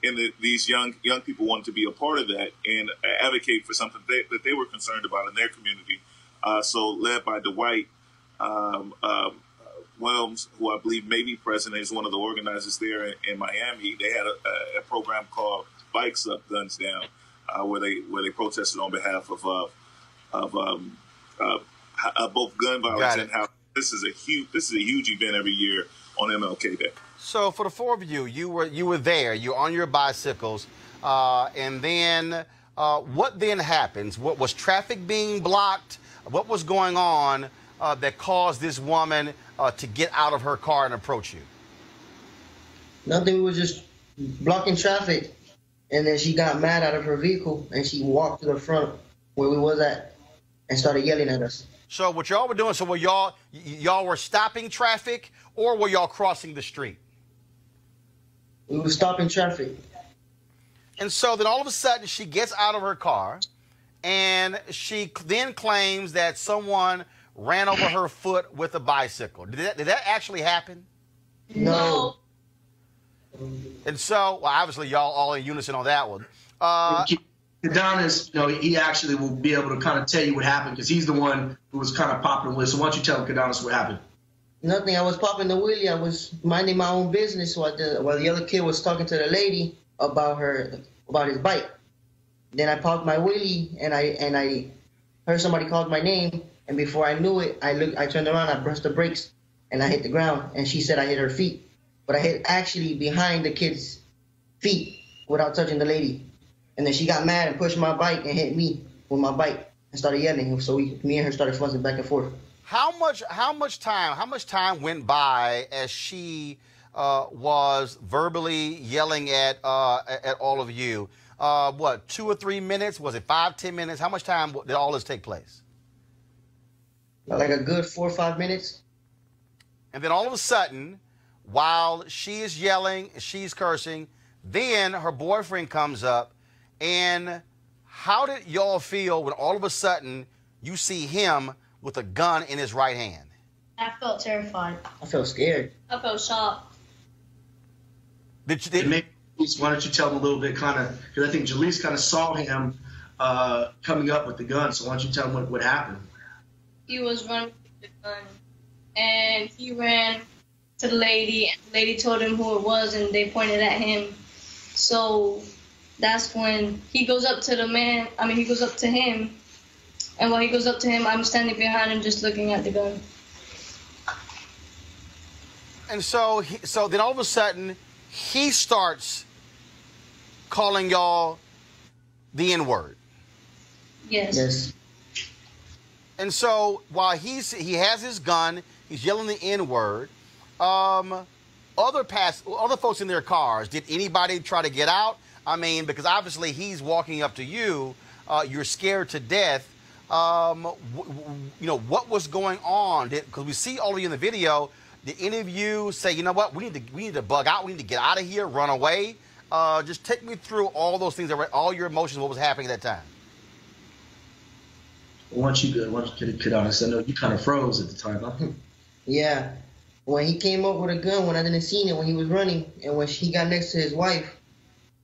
O: And these young people wanted to be a part of that and advocate for something that they were concerned about in their community. So led by Dwight Williams, who I believe may be president, is one of the organizers there in Miami. They had a program called Bikes Up, Guns Down, where they protested on behalf of both gun violence and how this is a huge event every year on MLK Day.
A: So for the 4 of you, you were there. You're on your bicycles, and then what then happens? What was traffic being blocked? What was going on that caused this woman to get out of her car and approach you?
L: Nothing. We were just blocking traffic, and then she got mad out of her vehicle, and she walked to the front where we was at and started yelling at us. So
A: what y'all were doing, so were y'all were stopping traffic, or were y'all crossing the street?
L: We were stopping traffic.
A: And so then all of a sudden she gets out of her car, and she then claims that someone ran over her foot with a bicycle. Did that actually happen?
L: No.
A: And so, well, obviously, y'all all in unison on that one.
N: Adonis, he actually will be able to kind of tell you what happened because he's the one who was kind of popping with. So why don't you tell Adonis what happened?
L: Nothing. I was popping the wheelie. I was minding my own business while the other kid was talking to the lady about his bike. Then I popped my wheelie and I heard somebody called my name. And before I knew it, I turned around, I pressed the brakes, and I hit the ground. And she said I hit her feet. But I hit actually behind the kid's feet without touching the lady. And then she got mad and pushed my bike and hit me with my bike and started yelling. So me and her started fussing back and forth.
A: How much time went by as she was verbally yelling at all of you? What, 2 or 3 minutes? Was it 5, 10 minutes? How much time did all this take place?
L: Like a good 4 or 5 minutes.
A: And then all of a sudden, while she is yelling, she's cursing, then her boyfriend comes up. And how did y'all feel when all of a sudden you see him with a gun in his right hand?
M: I felt terrified.
L: I felt scared.
M: I felt shocked.
N: Why don't you tell him a little bit, kind of, because I think Jalise kind of saw him coming up with the gun. So why don't you tell him what happened?
M: He was running with the gun, and he ran to the lady, and the lady told him who it was, and they pointed at him. So that's when he goes up to he goes up to him, and while he goes up to him, I'm standing behind him just looking at the gun.
A: And so then all of a sudden, he starts calling y'all the N-word.
M: Yes.
A: And so while he has his gun, he's yelling the N-word. Other folks in their cars, did anybody try to get out? I mean, because obviously he's walking up to you. You're scared to death. What was going on? Because we see all of you in the video. Did any of you say, you know what, we need to bug out, we need to get out of here, run away? Just take me through all those things, all your emotions, what was happening at that time.
N: Once you get honest, I know you kind of froze at the time, huh?
L: Yeah. When he came up with a gun, when I didn't see it, when he was running, and when he got next to his wife,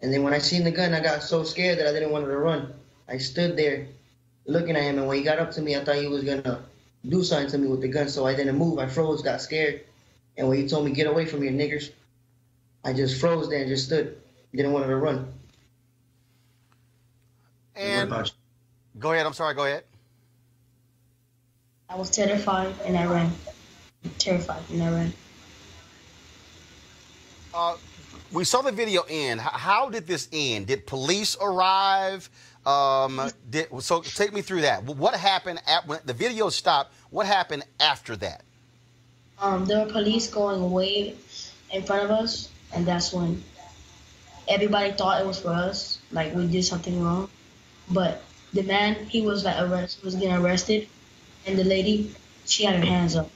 L: and then when I seen the gun, I got so scared that I didn't want to run. I stood there looking at him, and when he got up to me, I thought he was going to do something to me with the gun, so I didn't move. I froze, got scared. And when he told me, get away from here, niggers, I just froze there and just stood. Didn't want to run.
A: And what about you? Go ahead. I'm sorry. Go ahead.
M: I was terrified and I ran.
A: We saw the video end. How did this end? Did police arrive? So take me through that. What happened when the video stopped? What happened after that?
M: There were police going away in front of us, and that's when everybody thought it was for us, like we did something wrong. But the man, he was getting arrested, and the lady, she had her hands up.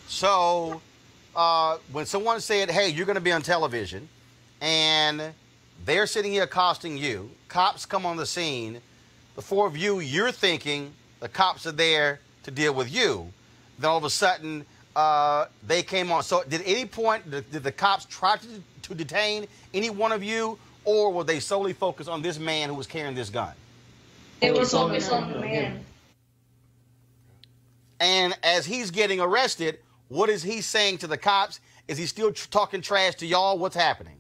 A: So when someone said, hey, you're going to be on television, and they're sitting here accosting you, cops come on the scene, the four of you, you're thinking the cops are there to deal with you. Then all of a sudden, they came on. So at any point, did the cops try to detain any one of you, or were they solely focused on this man who was carrying this gun?
M: They were focused on the man.
A: And as he's getting arrested, what is he saying to the cops? Is he still talking trash to y'all? What's happening?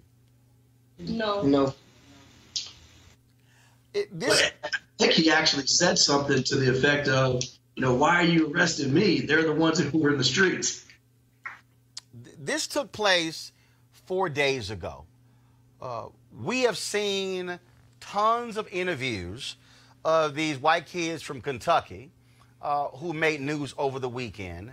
L: No.
N: I think he actually said something to the effect of, why are you arresting me? They're the ones who were in the streets.
A: This took place 4 days ago. We have seen tons of interviews of these white kids from Kentucky who made news over the weekend.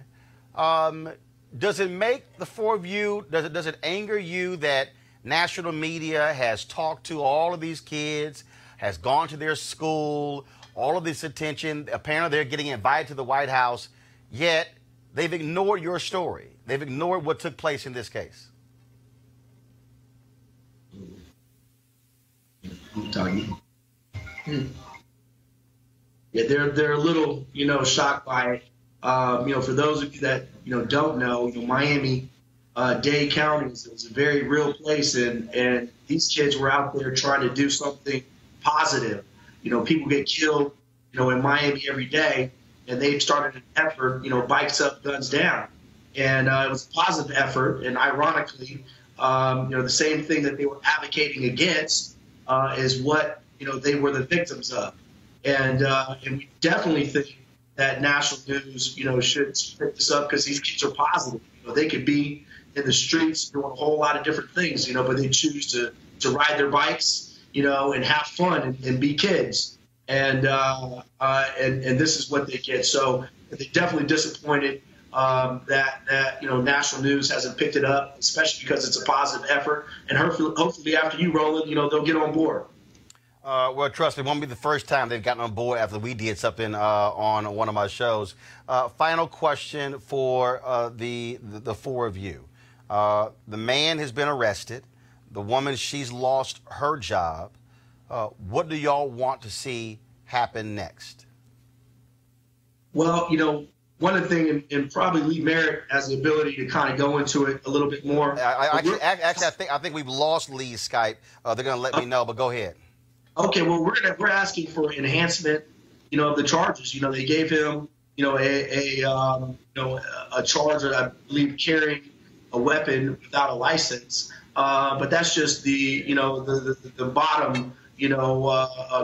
A: Does it make the four of you, does it anger you that national media has talked to all of these kids, has gone to their school, all of this attention, apparently they're getting invited to the White House, yet they've ignored your story. They've ignored what took place in this case.
N: Yeah, they're a little, shocked by it. For those of you that, don't know, Miami-Dade County is a very real place, and these kids were out there trying to do something positive. People get killed, in Miami every day, and they've started an effort, bikes up, guns down. And it was a positive effort, and ironically, the same thing that they were advocating against is what, they were the victims of. And we definitely think that national news, should pick this up because these kids are positive. They could be in the streets doing a whole lot of different things, but they choose to to ride their bikes, and have fun and be kids. And this is what they get. So they're definitely disappointed that national news hasn't picked it up, especially because it's a positive effort. And hopefully after you, Roland, they'll get on board.
A: Well, trust me, it won't be the first time they've gotten on board after we did something on one of my shows. Final question for the four of you. The man has been arrested. The woman, she's lost her job. What do y'all want to see happen next?
N: Well, one of the things, and probably Lee Merritt has the ability to kind of go into it a little bit more.
A: Actually, I think we've lost Lee's Skype. They're going to let me know, but go ahead.
N: Okay, well, we're asking for enhancement, of the charges. They gave him, a charge of, I believe, carrying a weapon without a license. But that's just the bottom,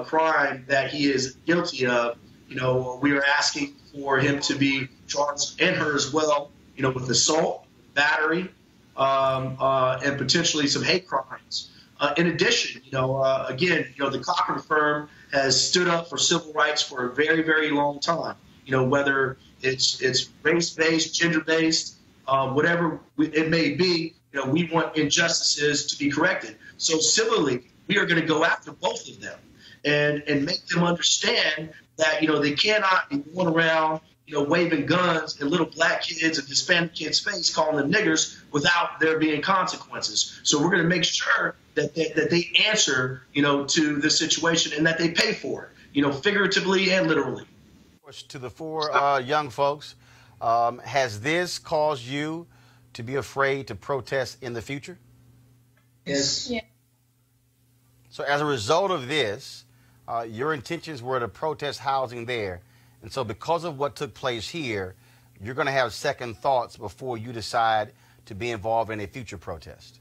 N: crime that he is guilty of. We are asking for him to be charged, and her as well, with assault, battery, and potentially some hate crimes. In addition, again, the Cochran firm has stood up for civil rights for a very, very long time. Whether it's race-based, gender-based, whatever it may be, we want injustices to be corrected. So civilly, we are going to go after both of them and make them understand that, they cannot be going around, waving guns in little black kids and Hispanic kids' face, calling them niggers without there being consequences. So we're going to make sure that they answer, to this situation and that they pay for it, figuratively and literally.
A: To the four young folks, has this caused you to be afraid to protest in the future?
N: Yes.
M: Yeah.
A: So as a result of this, your intentions were to protest housing there. And so because of what took place here, you're going to have second thoughts before you decide to be involved in a future protest.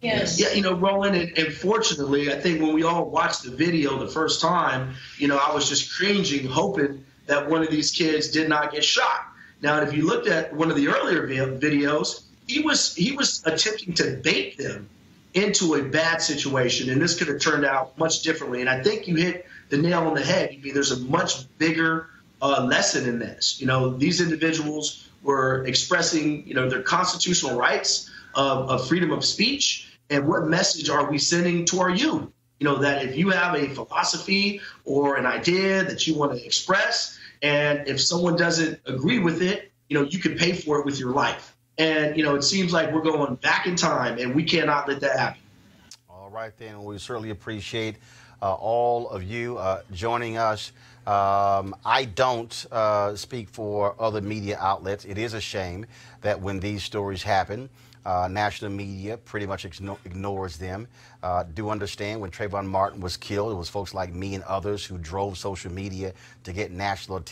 M: Yes.
N: Yeah, Roland, and fortunately, I think when we all watched the video the first time, I was just cringing, hoping that one of these kids did not get shot. Now, if you looked at one of the earlier videos, he was attempting to bait them into a bad situation, and this could have turned out much differently. And I think you hit the nail on the head. I mean, there's a much bigger lesson in this. These individuals were expressing, their constitutional rights of freedom of speech. And what message are we sending to our youth? That if you have a philosophy or an idea that you want to express, and if someone doesn't agree with it, you can pay for it with your life. And, it seems like we're going back in time, and we cannot let that happen.
A: All right, then. We certainly appreciate all of you joining us. I don't speak for other media outlets. It is a shame that when these stories happen, national media pretty much ignores them. Do understand when Trayvon Martin was killed, it was folks like me and others who drove social media to get national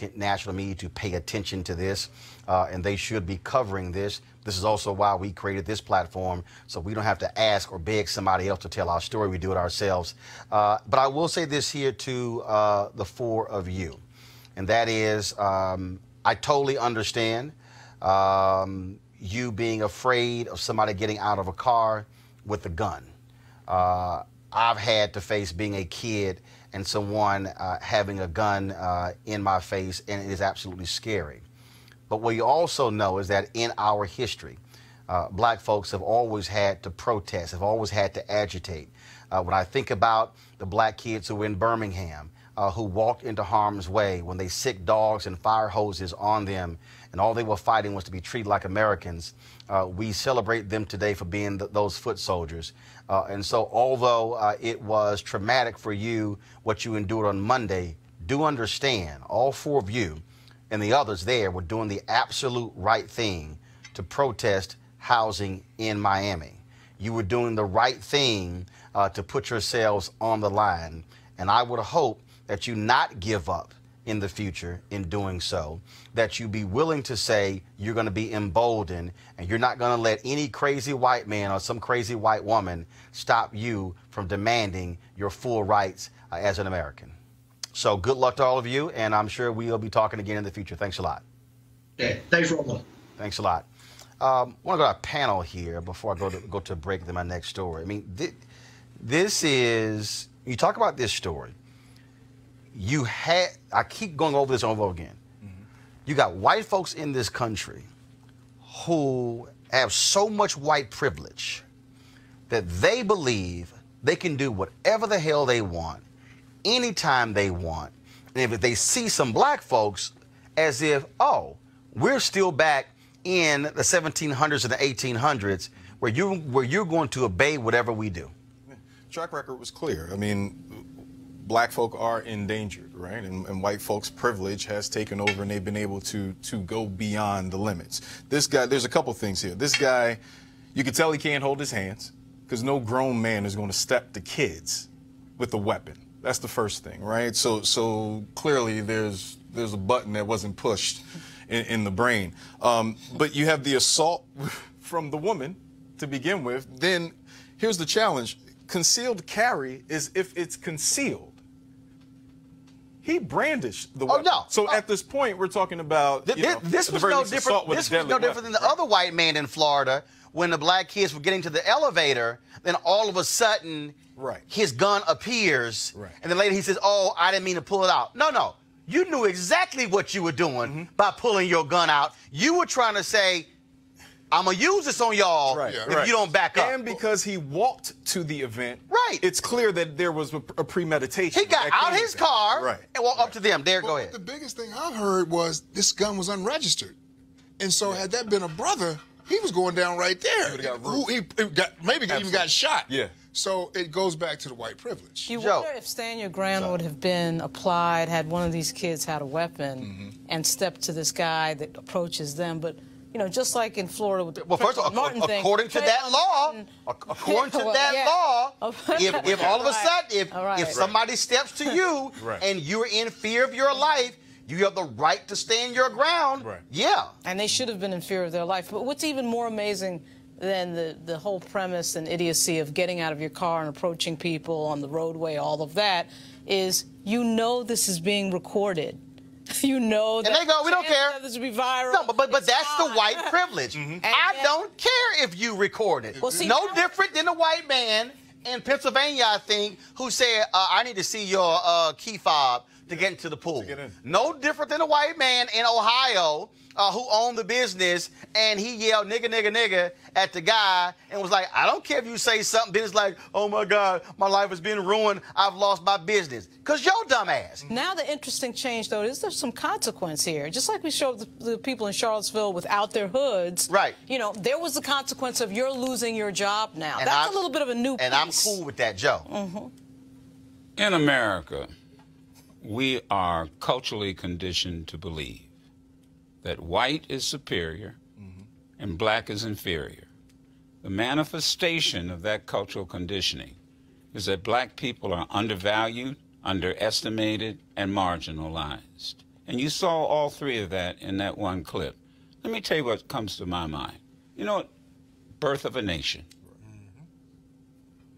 A: media to pay attention to this, and they should be covering this. This is also why we created this platform, so we don't have to ask or beg somebody else to tell our story. We do it ourselves. But I will say this here to the four of you, and that is I totally understand you being afraid of somebody getting out of a car with a gun. I've had to face being a kid and someone having a gun in my face, and it is absolutely scary. But what you also know is that in our history, black folks have always had to protest, have always had to agitate. When I think about the black kids who were in Birmingham, who walked into harm's way when they sicked dogs and fire hoses on them, and all they were fighting was to be treated like Americans, we celebrate them today for being those foot soldiers. And so although it was traumatic for you, what you endured on Monday, do understand, all four of you and the others there were doing the absolute right thing to protest housing in Miami. You were doing the right thing to put yourselves on the line. And I would hope that you not give up in the future in doing so, that you be willing to say you're going to be emboldened and you're not going to let any crazy white man or some crazy white woman stop you from demanding your full rights as an American. So good luck to all of you, and I'm sure we'll be talking again in the future. Thanks a lot.
N: Okay, thanks, Roland.
A: Thanks a lot. I want to go to a panel here before I go to break to my next story. I mean, This is, you talk about this story. I keep going over this over again. You got white folks in this country who have so much white privilege that they believe they can do whatever the hell they want, anytime they want. And if they see some black folks as if, oh, we're still back in the 1700s and the 1800s where you're going to obey whatever we do.
E: Track record was clear. I mean, black folk are endangered, right? And white folks' privilege has taken over, and they've been able to go beyond the limits. This guy, there's a couple things here. This guy, you can tell he can't hold his hands because no grown man is going to step to kids with a weapon. That's the first thing, right? So clearly there's a button that wasn't pushed in the brain. But you have the assault from the woman to begin with. Then here's the challenge. Concealed carry is if it's concealed. He brandished the weapon.
A: Oh, no.
E: So at this point, we're talking about
A: this was no different. This was no different than the other white man in Florida when the black kids were getting to the elevator. Then all of a sudden, his gun appears, and then later he says, "Oh, I didn't mean to pull it out." No. You knew exactly what you were doing by pulling your gun out. You were trying to say, I'm going to use this on y'all if you don't back up.
E: And because he walked to the event, it's clear that there was a premeditation.
A: He got out his car and walked up to them. Derek, go ahead.
D: The biggest thing I heard was this gun was unregistered. And so had that been a brother, he was going down right there. Maybe even got shot.
E: Yeah.
D: So it goes back to the white privilege.
F: You wonder if Stand Your Ground would have been applied had one of these kids had a weapon and stepped to this guy that approaches them. But just like in Florida with the
A: first of all, according to that law, if all of a sudden, if somebody steps to you and you're in fear of your life, you have the right to stand your ground. Yeah.
F: And they should have been in fear of their life. But what's even more amazing than the whole premise and idiocy of getting out of your car and approaching people on the roadway, all of that, is this is being recorded. And
A: they go, we don't care.
F: This will be viral.
A: No, but that's the white privilege. I don't care if you record it. No different than the white man in Pennsylvania, I think, who said, I need to see your key fob to get into the pool. No different than the white man in Ohio who owned the business, and he yelled nigga, nigga, nigga at the guy and was like, I don't care if you say something. Then it's like, oh, my God, my life has been ruined. I've lost my business. Because your dumb ass.
F: Now the interesting change, though, is there's some consequence here. Just like we showed the people in Charlottesville without their hoods.
A: Right.
F: There was the consequence of you're losing your job now. And that's a little bit of a new piece.
A: And I'm cool with that, Joe.
I: In America, we are culturally conditioned to believe that white is superior and black is inferior. The manifestation of that cultural conditioning is that black people are undervalued, underestimated, and marginalized. And you saw all three of that in that one clip. Let me tell you what comes to my mind. You know what? Birth of a Nation.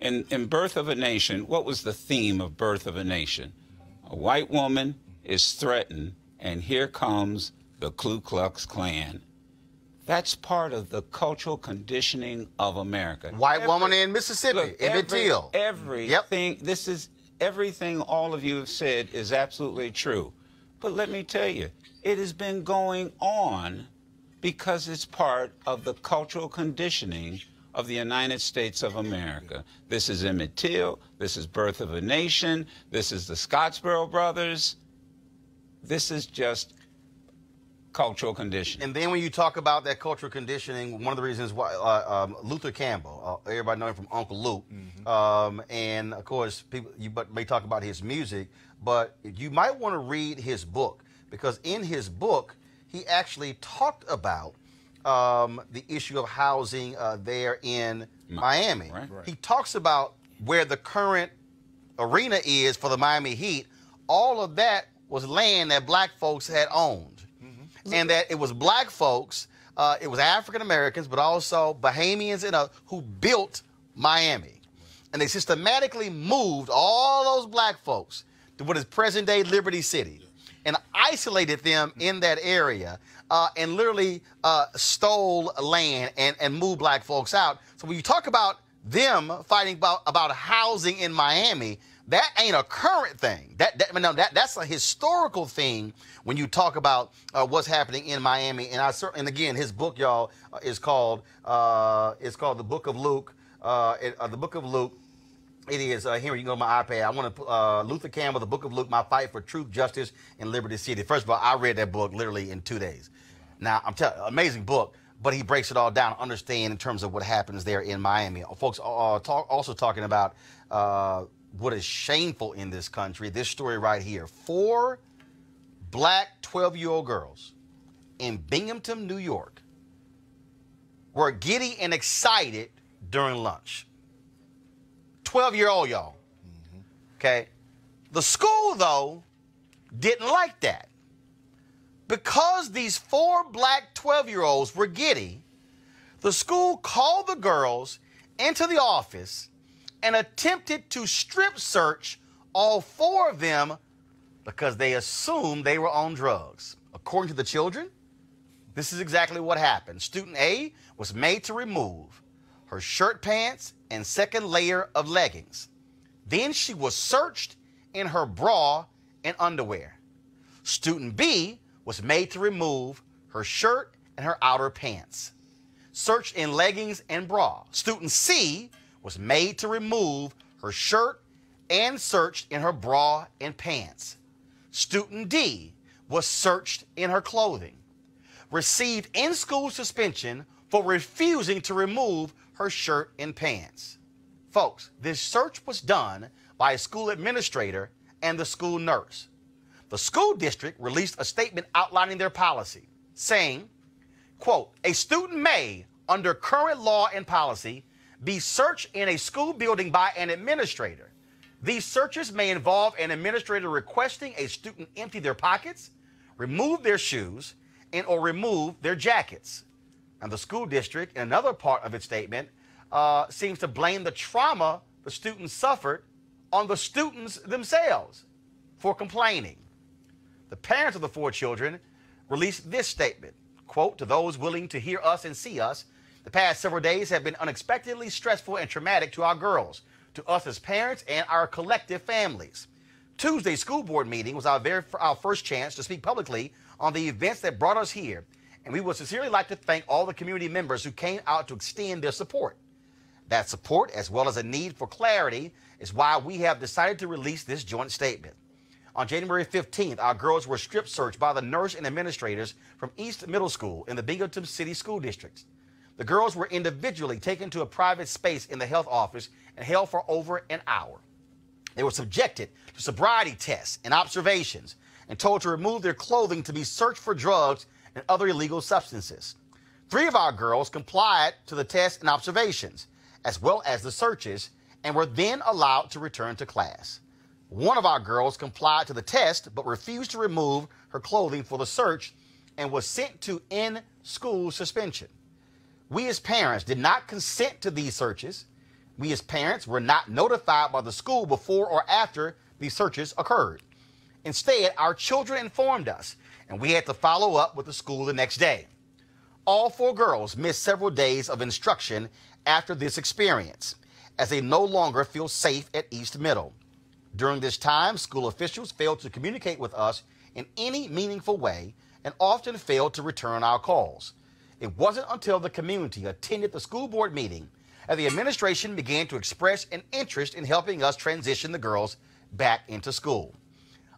I: In Birth of a Nation, what was the theme of Birth of a Nation? A white woman is threatened, and here comes the Ku Klux Klan. That's part of the cultural conditioning of America.
A: White woman in Mississippi, Emmett Till.
I: Everything, everything all of you have said is absolutely true. But let me tell you, it has been going on because it's part of the cultural conditioning of the United States of America. This is Emmett Till. This is Birth of a Nation. This is the Scottsboro Brothers. This is just cultural conditioning.
A: And then when you talk about that cultural conditioning, one of the reasons why Luther Campbell, everybody know him from Uncle Luke, and of course people may talk about his music, but you might want to read his book, because in his book he actually talked about the issue of housing there in Miami. He talks about where the current arena is for the Miami Heat. All of that was land that black folks had owned. And that it was black folks, it was African Americans, but also Bahamians who built Miami. And they systematically moved all those black folks to what is present-day Liberty City and isolated them in that area and literally stole land and moved black folks out. So when you talk about them fighting about housing in Miami, that ain't a current thing. That's a historical thing when you talk about what's happening in Miami. And again, his book, y'all, is called The Book of Luke. The Book of Luke. It is here. You can go to my iPad. I want to Luther Campbell, The Book of Luke: My Fight for Truth, Justice, and Liberty City. First of all, I read that book literally in 2 days. Now I'm telling you, amazing book. But he breaks it all down, understand in terms of what happens there in Miami. Folks are also talking about what is shameful in this country. This story right here. 4 black 12-year-old girls in Binghamton, New York, were giddy and excited during lunch. 12-year-old, y'all. Okay? The school, though, didn't like that. Because these 4 black 12-year-olds were giddy, the school called the girls into the office and attempted to strip search all 4 of them because they assumed they were on drugs. According to the children, this is exactly what happened. Student A was made to remove her shirt pants and second layer of leggings. Then she was searched in her bra and underwear. Student B was made to remove her shirt and her outer pants. Searched in leggings and bra. Student C was made to remove her shirt and searched in her bra and pants. Student D was searched in her clothing. Received in-school suspension for refusing to remove her shirt and pants. Folks, this search was done by a school administrator and the school nurse. The school district released a statement outlining their policy, saying, quote, a student may, under current law and policy, be searched in a school building by an administrator. These searches may involve an administrator requesting a student empty their pockets, remove their shoes, and or remove their jackets. And the school district, in another part of its statement, seems to blame the trauma the students suffered on the students themselves for complaining. The parents of the 4 children released this statement, quote, to those willing to hear us and see us, the past several days have been unexpectedly stressful and traumatic to our girls, to us as parents, and our collective families. Tuesday's school board meeting was our first chance to speak publicly on the events that brought us here, and we would sincerely like to thank all the community members who came out to extend their support. That support, as well as a need for clarity, is why we have decided to release this joint statement. On January 15th, our girls were strip searched by the nurse and administrators from East Middle School in the Binghamton City School District. The girls were individually taken to a private space in the health office and held for over an hour. They were subjected to sobriety tests and observations and told to remove their clothing to be searched for drugs and other illegal substances. 3 of our girls complied to the tests and observations, as well as the searches, and were then allowed to return to class. 1 of our girls complied to the test but refused to remove her clothing for the search and was sent to in-school suspension. We as parents did not consent to these searches. We as parents were not notified by the school before or after these searches occurred. Instead, our children informed us, and we had to follow up with the school the next day. All 4 girls missed several days of instruction after this experience, as they no longer feel safe at East Middle. During this time, school officials failed to communicate with us in any meaningful way and often failed to return our calls. It wasn't until the community attended the school board meeting that the administration began to express an interest in helping us transition the girls back into school.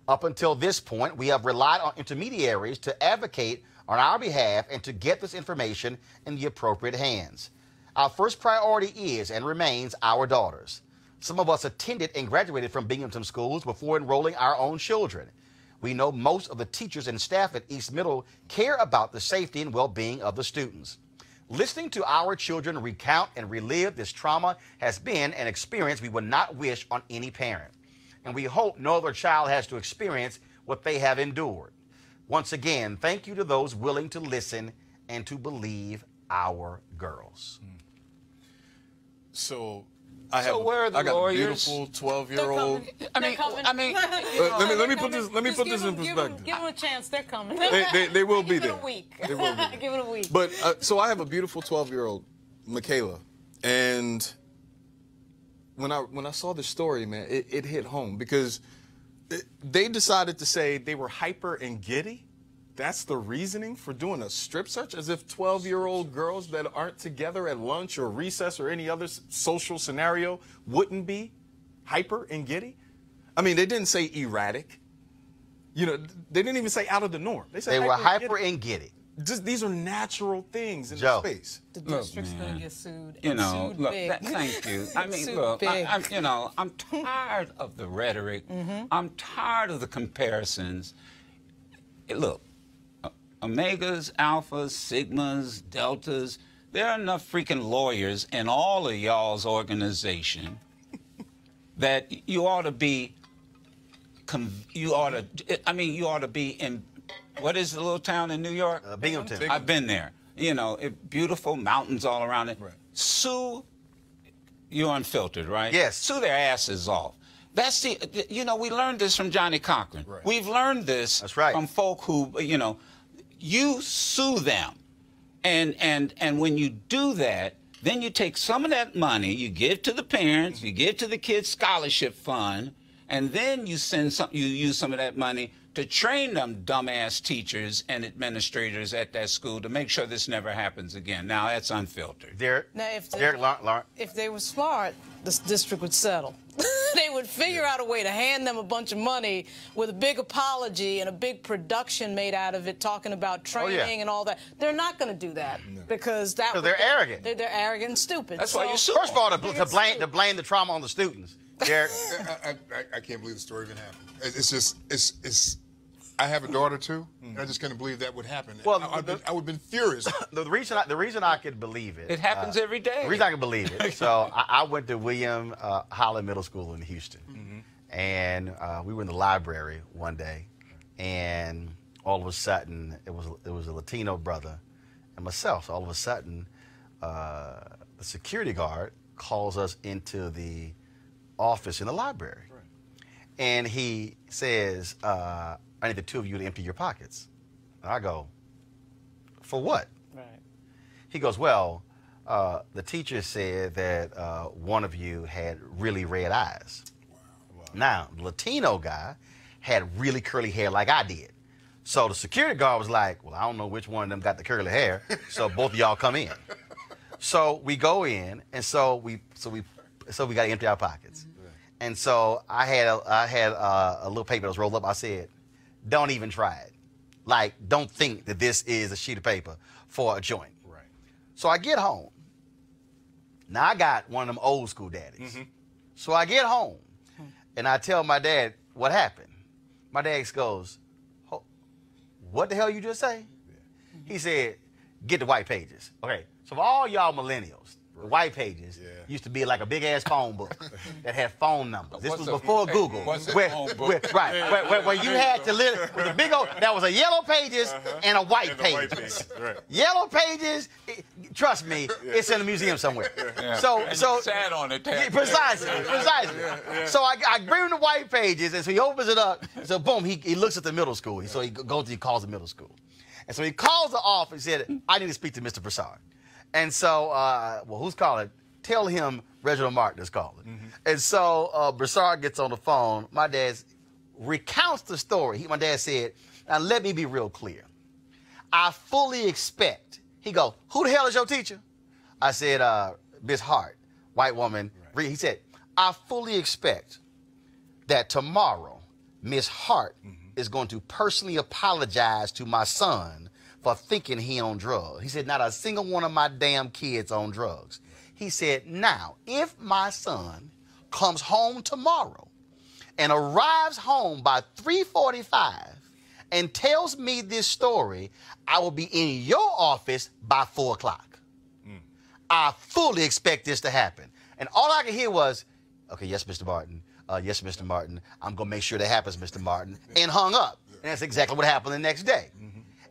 A: Up until this point, we have relied on intermediaries to advocate on our behalf and to get this information in the appropriate hands. Our first priority is and remains our daughters. Some of us attended and graduated from Binghamton schools before enrolling our own children. We know most of the teachers and staff at East Middle care about the safety and well-being of the students. Listening to our children recount and relive this trauma has been an experience we would not wish on any parent. And we hope no other child has to experience what they have endured. Once again, thank you to those willing to listen and to believe our girls.
E: So
I: where are the
E: I got
I: lawyers?
E: a beautiful 12-year-old.
F: I mean,
E: let me put this in perspective.
F: Give them a chance. They're coming.
E: They will be there.
F: Give it a week.
E: They will be there.
F: Give it a week.
E: But so I have a beautiful 12-year-old, Michaela, and when I saw the story, man, it hit home because they decided to say they were hyper and giddy. That's the reasoning for doing a strip search, as if 12-year-old girls that aren't together at lunch or recess or any other social scenario wouldn't be hyper and giddy. I mean, they didn't say erratic. You know, they didn't even say out of the norm. They said
A: they were hyper and giddy.
E: Just, these are natural things in
A: Joe.
E: the space.
F: The district's going to get sued.
I: You know,
F: sued
I: look,
F: big.
I: thank you. I mean,
F: Sued
I: look,
F: big.
I: you know, I'm tired of the rhetoric. I'm tired of the comparisons. Look, Omegas, Alphas, Sigmas, Deltas, there are enough freaking lawyers in all of y'all's organization that you ought to be, you ought to be in, what is the little town in New York?
A: Binghamton.
I: I've been there. You know, beautiful mountains all around it.
E: Right.
I: Sue, you're unfiltered, right?
A: Yes.
I: Sue their asses off. That's you know, we learned this from Johnny Cochran.
E: Right.
I: We've learned this from folk who, you know, you sue them. And when you do that, then you take some of that money, you give to the parents, you give to the kids' scholarship fund, and then you use some of that money to train them dumbass teachers and administrators at that school to make sure this never happens again. Now, that's unfiltered.
F: Now, if they were smart, this district would settle. They would figure out a way to hand them a bunch of money with a big apology and a big production made out of it, talking about training and all that. They're not going to do that because
A: they're arrogant.
F: They're arrogant and stupid.
A: That's why you sue. First of all, to blame the trauma on the students. Derek.
D: I can't believe the story even happened. It's just, I have a daughter too, and I just couldn't believe that would happen. Well, I would have been furious.
A: The reason I could believe it.
I: It happens every day.
A: The reason I could believe it. So I went to William Holland Middle School in Houston, and we were in the library one day, and all of a sudden it was a Latino brother and myself. So all of a sudden, the security guard calls us into the office in the library, and he says, I need the two of you to empty your pockets. And I go, for what?
F: Right.
A: He goes, well, the teacher said that one of you had really red eyes. Wow. Now, the Latino guy had really curly hair like I did. So the security guard was like, well, I don't know which one of them got the curly hair, so both of y'all come in. So we go in, and so we got to empty our pockets. And so I had a little paper that was rolled up. I said, don't even try it. Like, don't think that this is a sheet of paper for a joint.
E: Right.
A: So I get home. Now I got one of them old school daddies. So I get home, and I tell my dad what happened. My dad goes, what the hell you just say? He said, get the white pages. Okay, so for all y'all millennials, the white pages used to be like a big-ass phone book that had phone numbers. This was before Google.
I: Where
A: you had to literally, with a big old, that was a yellow pages and a white pages. Yellow pages, trust me, it's in a museum somewhere. So
I: sat on it.
A: Precisely. So I bring him the white pages, and so he opens it up. So boom, he looks at the middle school. So he calls the middle school. And so he calls the office and said, I need to speak to Mr. Broussard. And so, well, who's calling? Tell him Reginald Martin is calling. And so Broussard gets on the phone. My dad recounts the story. My dad said, now let me be real clear. I fully expect. He goes, who the hell is your teacher? I said, Miss Hart, white woman. He said, I fully expect that tomorrow Miss Hart is going to personally apologize to my son for thinking he on drugs. He said, not a single one of my damn kids on drugs. He said, now, if my son comes home tomorrow and arrives home by 3:45 and tells me this story, I will be in your office by 4 o'clock. I fully expect this to happen. And all I could hear was, okay, yes, Mr. Martin. Yes, Mr. Martin. I'm going to make sure that happens, Mr. Martin. And hung up. And that's exactly what happened the next day.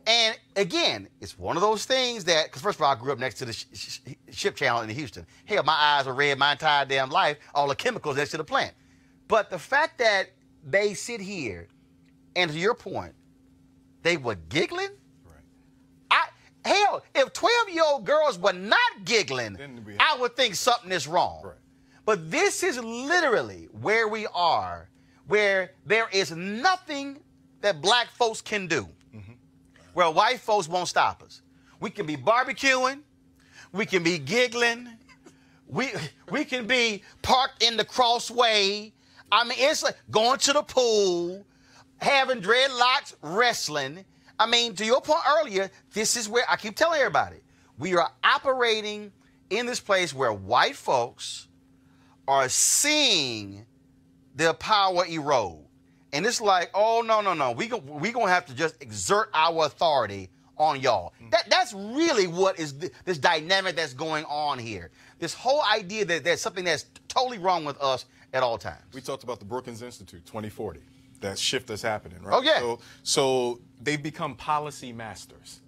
A: And again, it's one of those things that, because first of all, I grew up next to the ship channel in Houston. Hell, my eyes were red my entire damn life, all the chemicals next to the plant. But the fact that they sit here, and to your point, they were giggling. Hell, if 12-year-old girls were not giggling, I would think something is wrong. But this is literally where we are, where there is nothing that black folks can do, where white folks won't stop us. We can be barbecuing, we can be giggling, we can be parked in the crossway. I mean, it's like going to the pool, having dreadlocks, wrestling. I mean, to your point earlier, this is where I keep telling everybody, we are operating in this place where white folks are seeing their power erode. And it's like, oh, no. We gonna have to just exert our authority on y'all. That's really what is this dynamic that's going on here. This whole idea that there's something that's totally wrong with us at all times.
E: We talked about the Brookings Institute 2040. That shift that's happening, right?
A: Oh, yeah.
E: So they've become policy masters.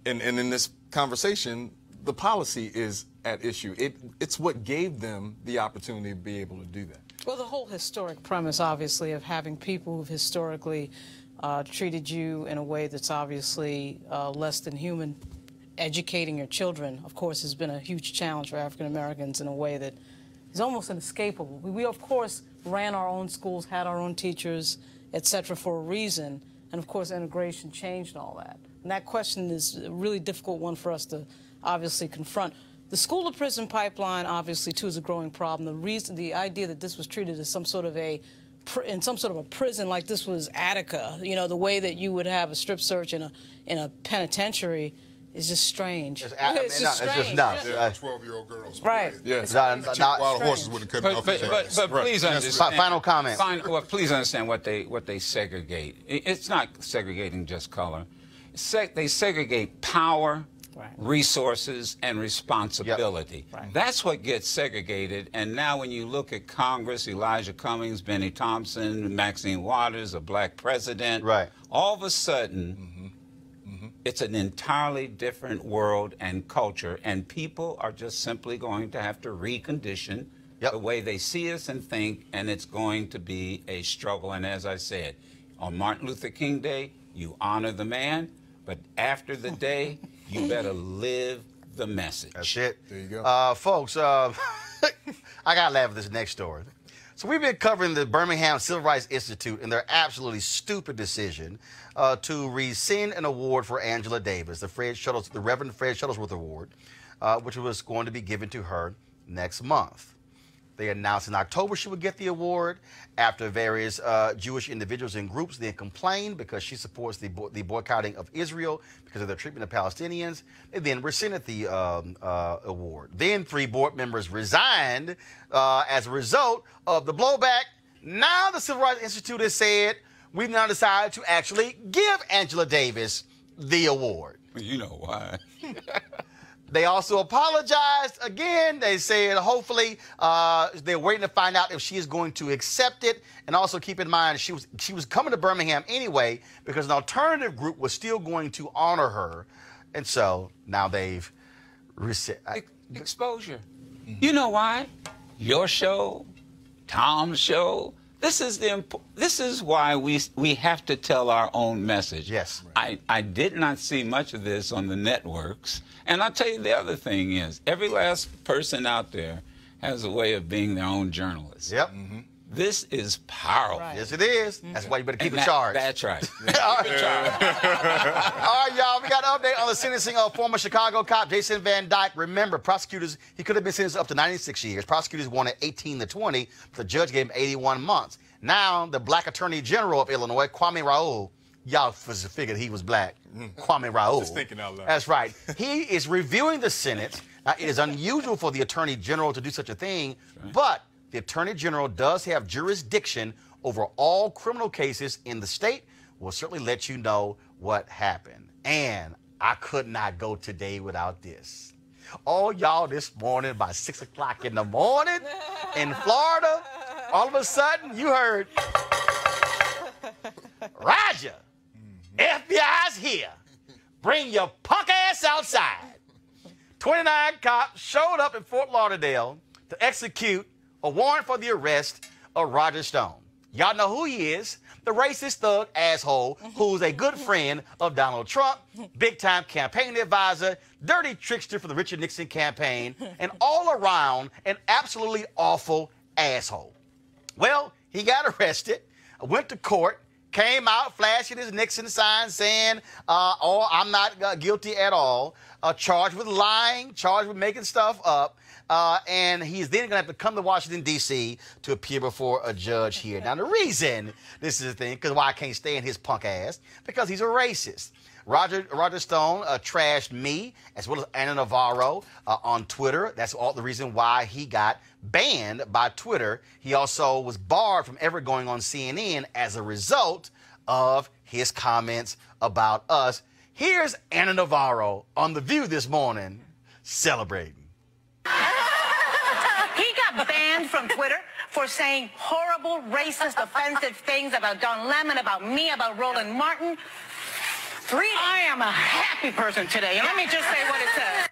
E: And in this conversation, the policy is at issue. It's what gave them the opportunity to be able to do that.
F: Well, the whole historic premise, obviously, of having people who've historically treated you in a way that's obviously less than human, educating your children, of course, has been a huge challenge for African Americans in a way that is almost inescapable. We of course, ran our own schools, had our own teachers, et cetera, for a reason. And, of course, integration changed all that. And that question is a really difficult one for us to obviously confront. The school-to-prison pipeline, obviously, too, is a growing problem. The idea that this was treated as some sort of a prison, like this was Attica, you know, the way that you would have a strip search in a penitentiary, is just strange. It's just
D: nuts. 12-year-old girls.
F: Right.
E: Yes.
D: Wild horses wouldn't cut off.
I: But please understand.
A: Final comment.
I: Well, please understand what they segregate. It's not segregating just color. They segregate power, resources, and responsibility.
A: Yep. Right.
I: That's what gets segregated. And now when you look at Congress, Elijah Cummings, Benny Thompson, Maxine Waters, a black president, all of a sudden, it's an entirely different world and culture, and people are just simply going to have to recondition the way they see us and think, and it's going to be a struggle. And as I said, on Martin Luther King Day, you honor the man, but after the day, you better live the message.
A: That's it.
E: There you go.
A: Folks, I got to laugh at this next story. So we've been covering the Birmingham Civil Rights Institute and their absolutely stupid decision to rescind an award for Angela Davis, the Reverend Fred Shuttlesworth Award, which was going to be given to her next month. They announced in October she would get the award after various Jewish individuals and groups then complained because she supports the boycotting of Israel because of their treatment of Palestinians. They then rescinded the award. Then 3 board members resigned as a result of the blowback. Now the Civil Rights Institute has said, we've now decided to actually give Angela Davis the award.
I: You know why.
A: They also apologized again. They said hopefully they're waiting to find out if she is going to accept it. And also keep in mind she was coming to Birmingham anyway because an alternative group was still going to honor her. And so now they've
I: exposure. You know why? Your show, Tom's show. This is why we have to tell our own message.
A: Yes.
I: I did not see much of this on the networks. And I'll tell you the other thing is, every last person out there has a way of being their own journalist.
A: Yep.
I: This is powerful.
A: Right. Yes, it is. That's why you better keep in charge.
I: That's right.
A: All right, y'all. We got an update on the sentencing of former Chicago cop Jason Van Dyke. Remember, prosecutors, he could have been sentenced up to 96 years. Prosecutors wanted 18 to 20, but the judge gave him 81 months. Now, the black attorney general of Illinois, Kwame Raoul, y'all figured he was black. Kwame Raoul.
E: Just thinking out loud.
A: That's right. He is reviewing the sentence. Now, it is unusual for the attorney general to do such a thing, but the attorney general does have jurisdiction over all criminal cases in the state. We'll certainly let you know what happened. And I could not go today without this. Oh, y'all, this morning, by 6 o'clock in the morning in Florida, all of a sudden you heard, Roger, FBI's here. Bring your punk ass outside. 29 cops showed up in Fort Lauderdale to execute a warrant for the arrest of Roger Stone. Y'all know who he is. The racist thug asshole who's a good friend of Donald Trump, big-time campaign advisor, dirty trickster for the Richard Nixon campaign, and all around an absolutely awful asshole. Well, he got arrested, went to court, came out flashing his Nixon sign saying, oh, I'm not guilty at all, charged with lying, charged with making stuff up, and he's then going to have to come to Washington, D.C. to appear before a judge here. Now, the reason this is the thing, because why I can't stand his punk ass, because he's a racist. Roger Stone trashed me as well as Ana Navarro on Twitter. That's all the reason why he got banned by Twitter. He also was barred from ever going on CNN as a result of his comments about us. Here's Ana Navarro on The View this morning celebrating.
P: He got banned from Twitter for saying horrible, racist, offensive things about Don Lemon, about me, about Roland Martin. I am a happy person today, and let me just say what it says.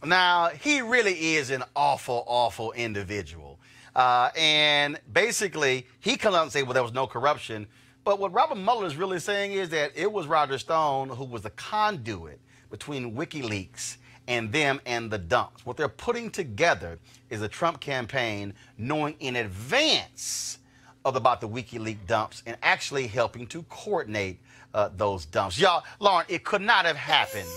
A: Now, he really is an awful, awful individual. And basically, he comes out and says, well, there was no corruption. But what Robert Mueller is really saying is that it was Roger Stone who was the conduit between WikiLeaks and them and the dumps. What they're putting together is a Trump campaign knowing in advance about the WikiLeaks dumps and actually helping to coordinate those dumps. Y'all, Lauren, it could not have happened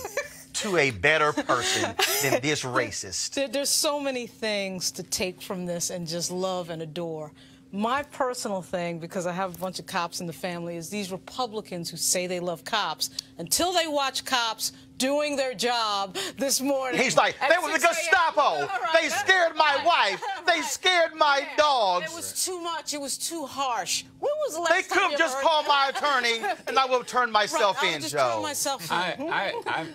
A: to a better person than this racist.
F: There's so many things to take from this and just love and adore. My personal thing, because I have a bunch of cops in the family, is these Republicans who say they love cops until they watch cops doing their job this morning.
A: He's like, they were the Gestapo. They scared my wife. They scared my dogs.
F: It was too much. It was too harsh. When was the last
A: They could have just called my attorney, and I would have turned myself in, Joe.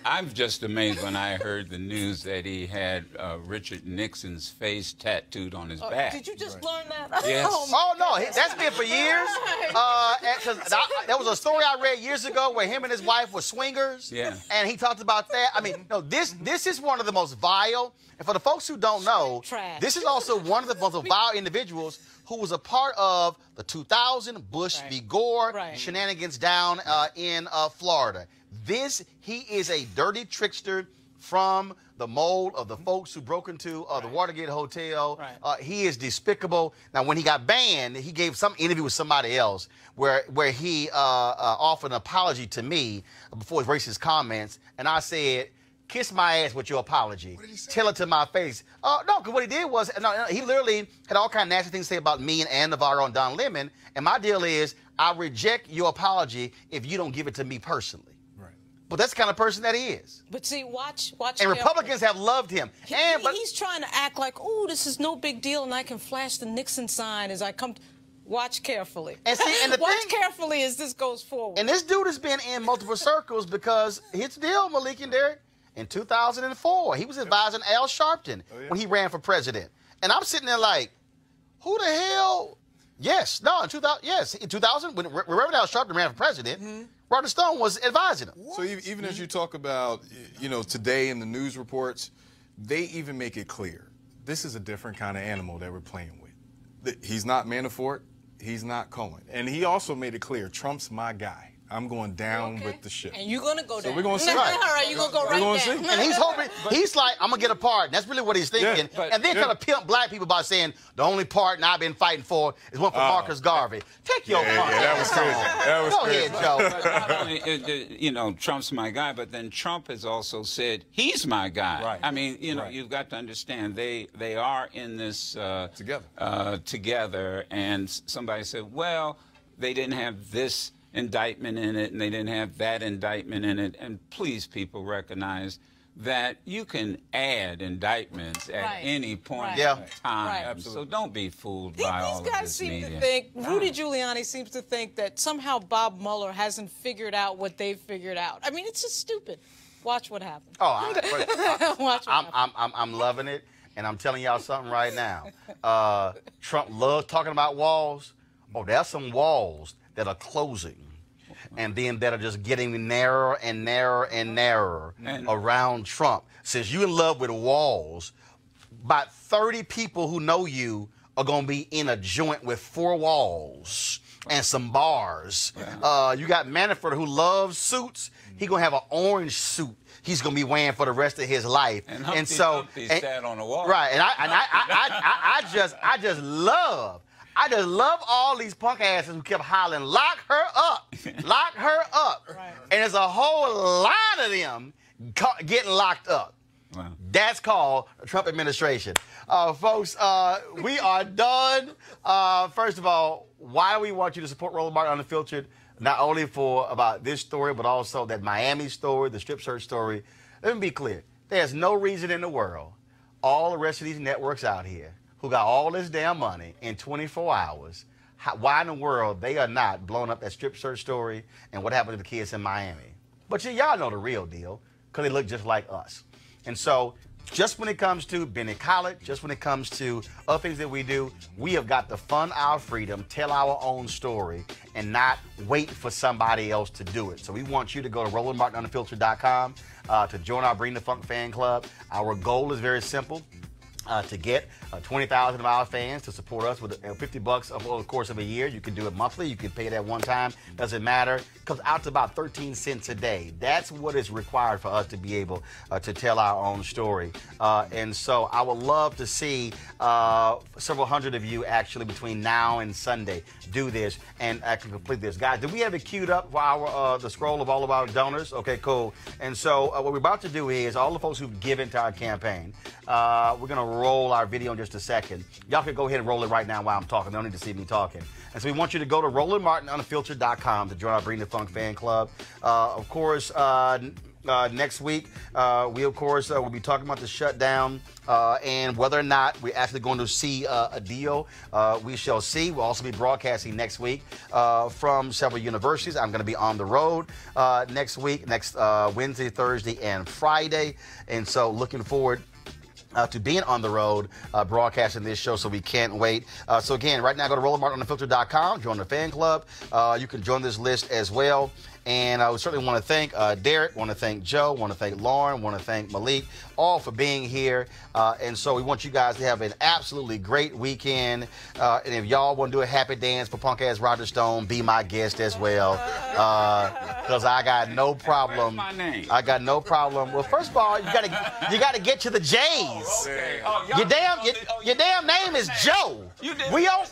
I: I'm just amazed when I heard the news that he had Richard Nixon's face tattooed on his back.
F: Did you just learn that?
I: Yes.
A: Oh, no, that's been for years. There was a story I read years ago where him and his wife were swingers.
I: Yeah.
A: And he talked about that. I mean, no, this is one of the most vile, and for the folks who don't know, this is also one of the most vile individuals who was a part of the 2000 Bush v. Gore shenanigans down in Florida. He is a dirty trickster from the mold of the folks who broke into the Watergate Hotel. He is despicable. Now, when he got banned, he gave some interview with somebody else where he offered an apology to me before his racist comments, and I said, kiss my ass with your apology. Tell it to my face. No, because what he did was, he literally had all kind of nasty things to say about me and Ana Navarro and Don Lemon, and my deal is, I reject your apology if you don't give it to me personally. But that's the kind of person that he is.
F: But see, watch.
A: And Republicans have loved him.
F: He's trying to act like, oh, this is no big deal, and I can flash the Nixon sign as I come. Watch carefully.
A: And see, and
F: watch carefully as this goes forward.
A: And this dude has been in multiple circles because his deal, Malik and Derek, in 2004, he was advising Al Sharpton when he ran for president. And I'm sitting there like, who the hell? Yes, no, in 2000, when Reverend Al Sharpton ran for president, Roger Stone was advising him.
E: So even as you talk about, today in the news reports, they even make it clear this is a different kind of animal that we're playing with. He's not Manafort. He's not Cohen. And he also made it clear, Trump's my guy. I'm going down with the ship.
F: And you're going to go down.
E: So we're going to see.
F: All right, you're going to go right down.
E: See.
A: And he's hoping, he's like, I'm going to get a pardon. That's really what he's thinking. And then kind of pimp black people by saying, the only pardon I've been fighting for is one for Marcus Garvey. Take your pardon.
E: That was crazy. That was
A: go
E: crazy.
A: ahead, Joe.
I: Not only, Trump's my guy, but then Trump has also said he's my guy.
E: Right.
I: I mean, you've got to understand, they are in this together. And somebody said, well, they didn't have this indictment in it, and they didn't have that indictment in it. And please, people, recognize that you can add indictments at any point in time. So don't be fooled by all of this media.
F: These guys seem to think, Rudy Giuliani seems to think that somehow Bob Mueller hasn't figured out what they've figured out. I mean, it's just stupid. Watch what happens.
A: Oh,
F: Watch what happens.
A: I'm loving it, and I'm telling y'all something right now. Trump loves talking about walls. Oh, there's some walls that are closing, and then that are just getting narrower and narrower and narrower around Trump. Since you're in love with walls, about 30 people who know you are going to be in a joint with 4 walls and some bars. You got Manafort, who loves suits. He's going to have an orange suit he's going to be wearing for the rest of his life.
I: And Humpty sat on the wall.
A: Right, and I just love all these punk asses who kept hollering, lock her up, lock her up. Right. And there's a whole lot of them getting locked up. Wow. That's called the Trump administration. Folks, we are done. First of all, why do we want you to support Roland Martin Unfiltered? Not only for about this story, but also that Miami story, the strip search story. Let me be clear. There's no reason in the world all the rest of these networks out here who got all this damn money in 24 hours, why in the world they are not blowing up that strip search story and what happened to the kids in Miami. But y'all know the real deal because they look just like us. And so just when it comes to Bennett College, just when it comes to other things that we do, we have got to fund our freedom, tell our own story, and not wait for somebody else to do it. So we want you to go to RolandMartinUnfiltered.com to join our Bring the Funk fan club. Our goal is very simple. To get 20,000 of our fans to support us with $50 over the course of a year. You can do it monthly. You can pay it at one time. Doesn't matter. Comes out to about 13 cents a day. That's what is required for us to be able to tell our own story. And so I would love to see several hundred of you actually between now and Sunday do this and actually complete this. Guys, do we have it queued up for our the scroll of all of our donors? Okay, cool. And so what we're about to do is all the folks who've given to our campaign, we're going to roll our video in just a second. Y'all can go ahead and roll it right now while I'm talking. They don't need to see me talking. And so we want you to go to RolandMartinUnfiltered.com to join our Bring the Funk fan club. Of course, next week, we, of course, will be talking about the shutdown and whether or not we're actually going to see a deal. We shall see. We'll also be broadcasting next week from several universities. I'm going to be on the road next week, next Wednesday, Thursday, and Friday. And so looking forward to being on the road broadcasting this show, so we can't wait. So again, right now, go to RolandMartinUnfiltered.com, join the fan club. You can join this list as well. And I would certainly want to thank Derek, want to thank Joe, want to thank Lauren, want to thank Malik, all for being here. And so we want you guys to have an absolutely great weekend. And if y'all want to do a happy dance for punk-ass Roger Stone, be my guest as well. Because I got no problem.
I: Where's my name?
A: I got no problem. Well, first of all, you gotta get to the J's.
I: Okay.
A: Your damn name is Joe. We on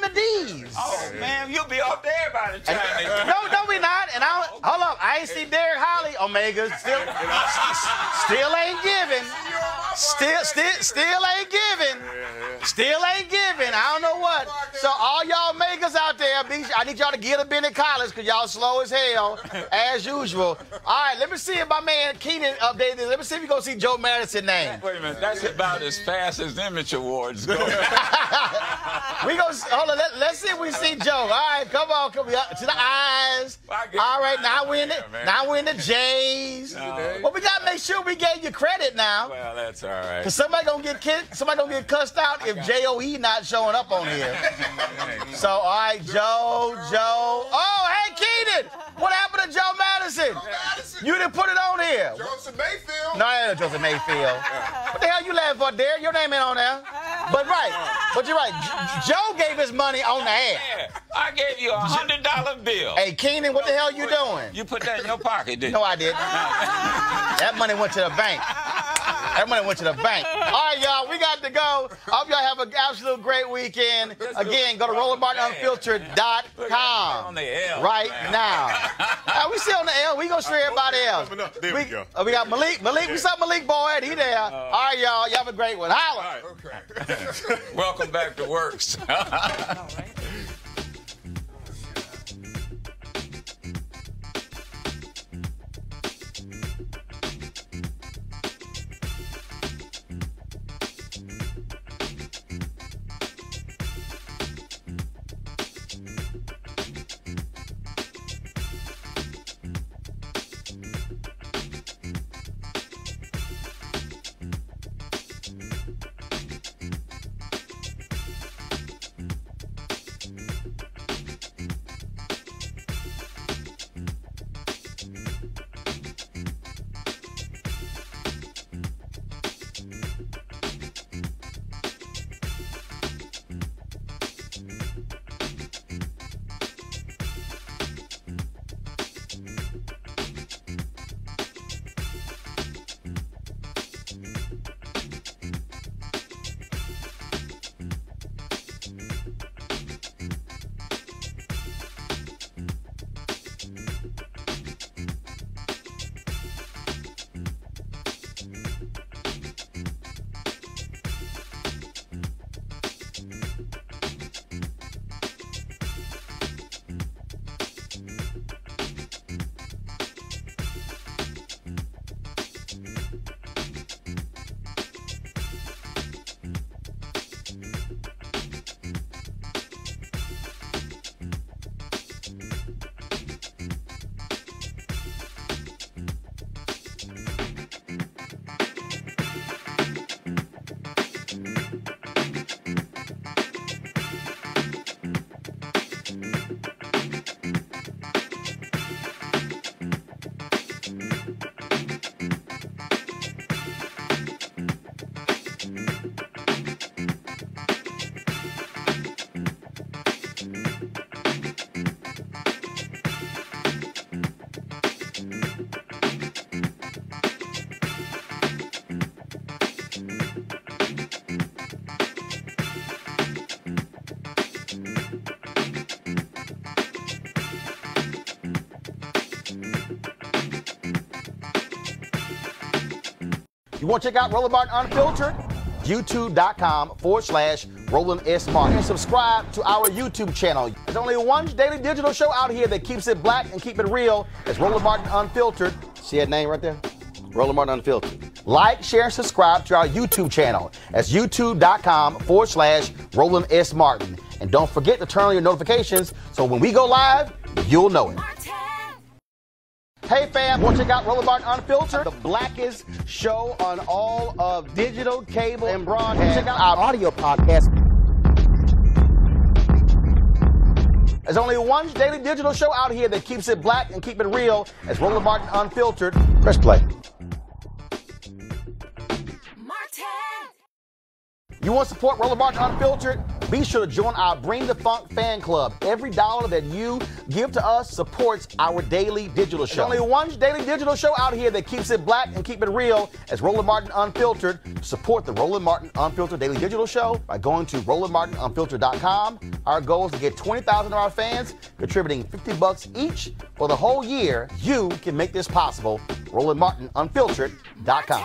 A: the D's.
I: Oh man, you'll be up there by the time.
A: No, we not. And hold up, I ain't see Derek Holly. Omega still ain't giving. Still ain't giving. Still ain't giving. I don't know what. So all y'all Omegas out there, I need y'all to get a Bennett College because y'all slow as hell, as usual. All right, let me see if my man Keenan updated this. Let me see if you go see Joe Madison name.
I: Wait a minute, that's about as fast as Image Awards go.
A: We go. Hold on. Let's see if we see Joe. All right, come on up to the eyes. All right, now we're in the J's.
I: No.
A: Well, we gotta make sure we gave you credit now.
I: Well, that's all right.
A: Cause somebody gonna get cussed out if J.O.E. not showing up on here. So all right, Joe. Oh, hey, Keenan. What happened to Joe Madison? You didn't put it on here.
D: Joseph Mayfield.
A: No, it ain't Joseph Mayfield. What the hell you laughing for, Derek? Your name ain't on there. But you're right. Joe gave his money on the air.
I: Yeah, I gave you $100 bill.
A: Hey, Keenan, what the hell you doing?
I: You put that in your pocket, didn't you?
A: No, I didn't. That money went to the bank. All right, y'all, we got to go. I hope y'all have an absolute great weekend. Again, go to RolandMartinUnfiltered.com right now. We still on the L. We gonna share everybody else.
D: There we go.
A: We got Malik. We saw Malik Boyd. He there. All right, y'all. Y'all have a great one. Holla.
I: Okay. Welcome back to Works.
C: All right.
A: You want to check out Roland Martin Unfiltered? YouTube.com/Roland S. Martin. And subscribe to our YouTube channel. There's only one daily digital show out here that keeps it black and keep it real. It's Roland Martin Unfiltered. See that name right there? Roland Martin Unfiltered. Like, share, and subscribe to our YouTube channel. That's YouTube.com/Roland S. Martin. And don't forget to turn on your notifications so when we go live, you'll know it. Hey fam, want to check out Roland Martin Unfiltered? The blackest show on all of digital, cable, and broadcast. Check out our audio podcast. There's only one daily digital show out here that keeps it black and keep it real. It's Roland Martin Unfiltered. Press play. You want to support Roland Martin Unfiltered? Be sure to join our Bring the Funk fan club. Every dollar that you give to us supports our daily digital show. There's only one daily digital show out here that keeps it black and keep it real. It's Roland Martin Unfiltered. Support the Roland Martin Unfiltered daily digital show by going to RolandMartinUnfiltered.com. Our goal is to get 20,000 of our fans contributing $50 each for the whole year. You can make this possible. RolandMartinUnfiltered.com.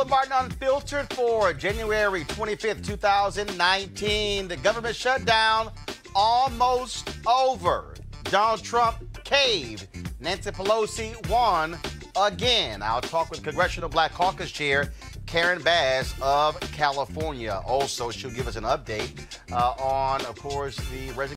A: Roland Martin Unfiltered for January 25th, 2019. The government shutdown almost over. Donald Trump caved. Nancy Pelosi won again. I'll talk with Congressional Black Caucus Chair Karen Bass of California. Also, she'll give us an update on, of course, the resignation